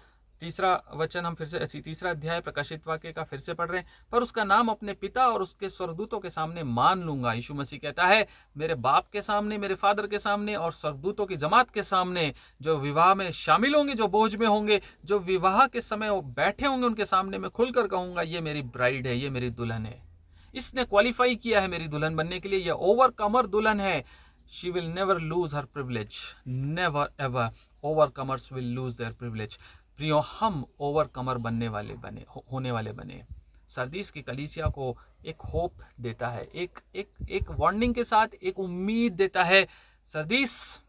तीसरा वचन हम फिर से, तीसरा अध्याय प्रकाशित वाक्य का फिर से पढ़ रहे हैं, पर उसका नाम अपने पिता और उसके स्वर्गदूतों के सामने मान लूंगा। यीशु मसीह कहता है, मेरे बाप के सामने, मेरे फादर के सामने और स्वर्गदूतों की जमात के सामने, जो विवाह में शामिल होंगे, जो बोझ में होंगे, जो विवाह के समय वो बैठे होंगे, उनके सामने मैं खुलकर कहूंगा, ये मेरी ब्राइड है, ये मेरी दुल्हन है, इसने क्वालिफाई किया है मेरी दुल्हन बनने के लिए, ये ओवरकमर दुल्हन है। She will never lose her privilege, never ever. Overcomers will lose their privilege. प्रियो, हम ओवरकमर होने वाले बने। सरदीस की कलीसिया को एक होप देता है, एक वार्निंग के साथ एक उम्मीद देता है। सरदीस,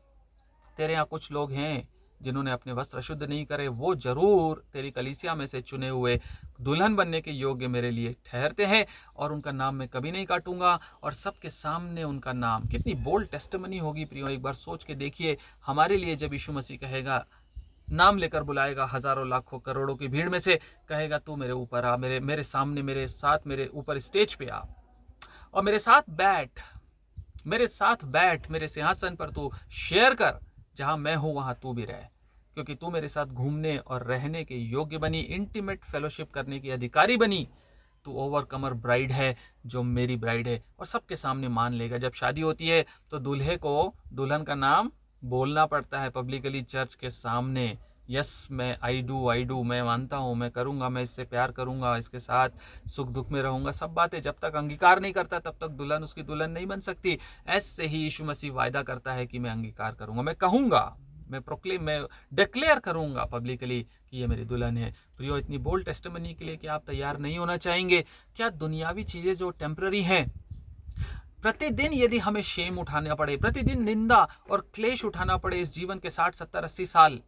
तेरे यहाँ कुछ लोग हैं जिन्होंने अपने वस्त्र शुद्ध नहीं करे, वो जरूर तेरी कलीसिया में से चुने हुए दुल्हन बनने के योग्य मेरे लिए ठहरते हैं, और उनका नाम मैं कभी नहीं काटूंगा, और सबके सामने उनका नाम। कितनी बोल्ड टेस्टिमनी होगी प्रियो, एक बार सोच के देखिए हमारे लिए, जब यीशु मसीह कहेगा, नाम लेकर बुलाएगा हजारों लाखों करोड़ों की भीड़ में से, कहेगा तू मेरे ऊपर आ, मेरे सामने, मेरे साथ, मेरे ऊपर स्टेज पे आ, और मेरे साथ बैठ, मेरे सिंहासन पर तू शेयर कर, जहां मैं हूं वहां तू भी रहे, क्योंकि तू मेरे साथ घूमने और रहने के योग्य बनी, इंटीमेट फेलोशिप करने की अधिकारी बनी। तू ओवरकमर ब्राइड है, जो मेरी ब्राइड है, और सबके सामने मान लेगा। जब शादी होती है तो दूल्हे को दुल्हन का नाम बोलना पड़ता है पब्लिकली चर्च के सामने। यस, मैं आई डू, मैं मानता हूँ, मैं करूँगा, मैं इससे प्यार करूँगा, इसके साथ सुख दुख में रहूँगा, सब बातें। जब तक अंगीकार नहीं करता तब तक दुल्हन उसकी दुल्हन नहीं बन सकती। ऐसे ही यीशु मसीह वायदा करता है कि मैं अंगीकार करूँगा, मैं कहूँगा, मैं डिक्लेयर करूँगा पब्लिकली कि ये मेरी दुल्हन है। प्रियो, इतनी बोल्ड टेस्टिमनी के लिए कि आप तैयार नहीं होना चाहेंगे क्या? दुनियावी चीज़ें जो टेम्पररी हैं, प्रतिदिन यदि हमें शेम उठाना पड़े, प्रतिदिन निंदा और क्लेश उठाना पड़े इस जीवन के 60, 70, 80 साल,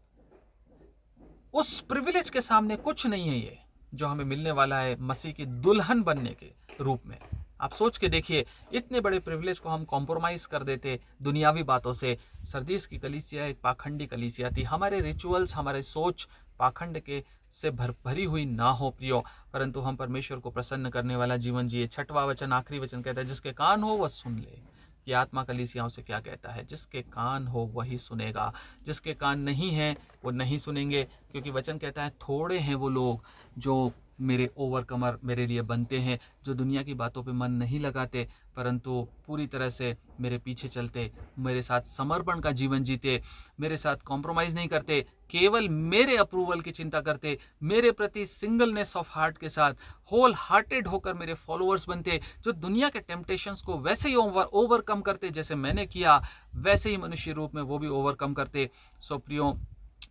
उस प्रिविलेज के सामने कुछ नहीं है ये जो हमें मिलने वाला है मसीह की दुल्हन बनने के रूप में। आप सोच के देखिए, इतने बड़े प्रिविलेज को हम कॉम्प्रोमाइज कर देते दुनियावी बातों से। सरदीस की कलीसिया एक पाखंडी कलीसिया थी। हमारे रिचुअल्स, हमारे सोच पाखंड के से भरी हुई ना हो प्रियो, परंतु हम परमेश्वर को प्रसन्न करने वाला जीवन जिए। 6वां वचन, आखिरी वचन कहता है, जिसके कान हो वह सुन ले। कि आत्मा कलीसियाओं से क्या कहता है? जिसके कान हो वही सुनेगा, जिसके कान नहीं है वो नहीं सुनेंगे, क्योंकि वचन कहता है थोड़े हैं वो लोग जो मेरे ओवरकमर मेरे लिए बनते हैं, जो दुनिया की बातों पे मन नहीं लगाते, परंतु पूरी तरह से मेरे पीछे चलते, मेरे साथ समर्पण का जीवन जीते, मेरे साथ कॉम्प्रोमाइज़ नहीं करते, केवल मेरे अप्रूवल की चिंता करते, मेरे प्रति सिंगलनेस ऑफ हार्ट के साथ होल हार्टेड होकर मेरे फॉलोअर्स बनते, जो दुनिया के टेम्पटेशंस को वैसे ही ओवरकम करते जैसे मैंने किया, वैसे ही मनुष्य रूप में वो भी ओवरकम करते। सो प्रियो,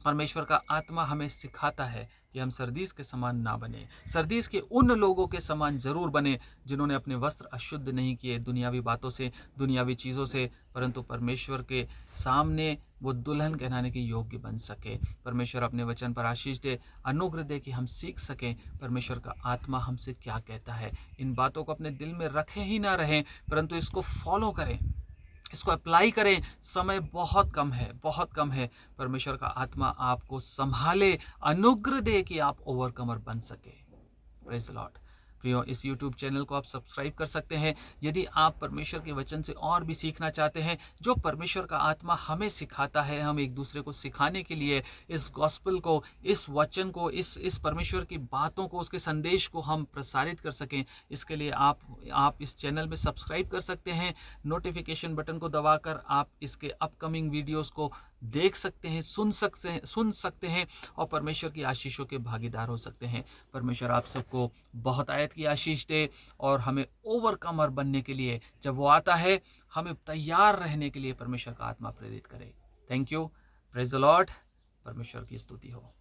परमेश्वर का आत्मा हमें सिखाता है कि हम सरदीस के समान ना बने। सरदीस के उन लोगों के समान जरूर बने जिन्होंने अपने वस्त्र अशुद्ध नहीं किए दुनियावी बातों से, दुनियावी चीज़ों से, परंतु परमेश्वर के सामने वो दुल्हन कहलाने के योग्य बन सके। परमेश्वर अपने वचन पर आशीष दे, अनुग्रह दे कि हम सीख सकें परमेश्वर का आत्मा हमसे क्या कहता है। इन बातों को अपने दिल में रखे ही ना रहें, परंतु इसको फॉलो करें, इसको अप्लाई करें। समय बहुत कम है, बहुत कम है। परमेश्वर का आत्मा आपको संभाले, अनुग्रह दे कि आप ओवरकमर बन सके। Praise the Lord. प्रियो, इस YouTube चैनल को आप सब्सक्राइब कर सकते हैं यदि आप परमेश्वर के वचन से और भी सीखना चाहते हैं। जो परमेश्वर का आत्मा हमें सिखाता है, हम एक दूसरे को सिखाने के लिए इस गॉस्पेल को, इस वचन को, इस परमेश्वर की बातों को, उसके संदेश को हम प्रसारित कर सकें, इसके लिए आप इस चैनल में सब्सक्राइब कर सकते हैं। नोटिफिकेशन बटन को दबाकर आप इसके अपकमिंग वीडियोज़ को देख सकते हैं, सुन सकते हैं और परमेश्वर की आशीषों के भागीदार हो सकते हैं। परमेश्वर आप सबको बहुत आयत की आशीष दे और हमें ओवरकमर बनने के लिए, जब वो आता है, हमें तैयार रहने के लिए परमेश्वर का आत्मा प्रेरित करे। Thank you. Praise the Lord. परमेश्वर की स्तुति हो।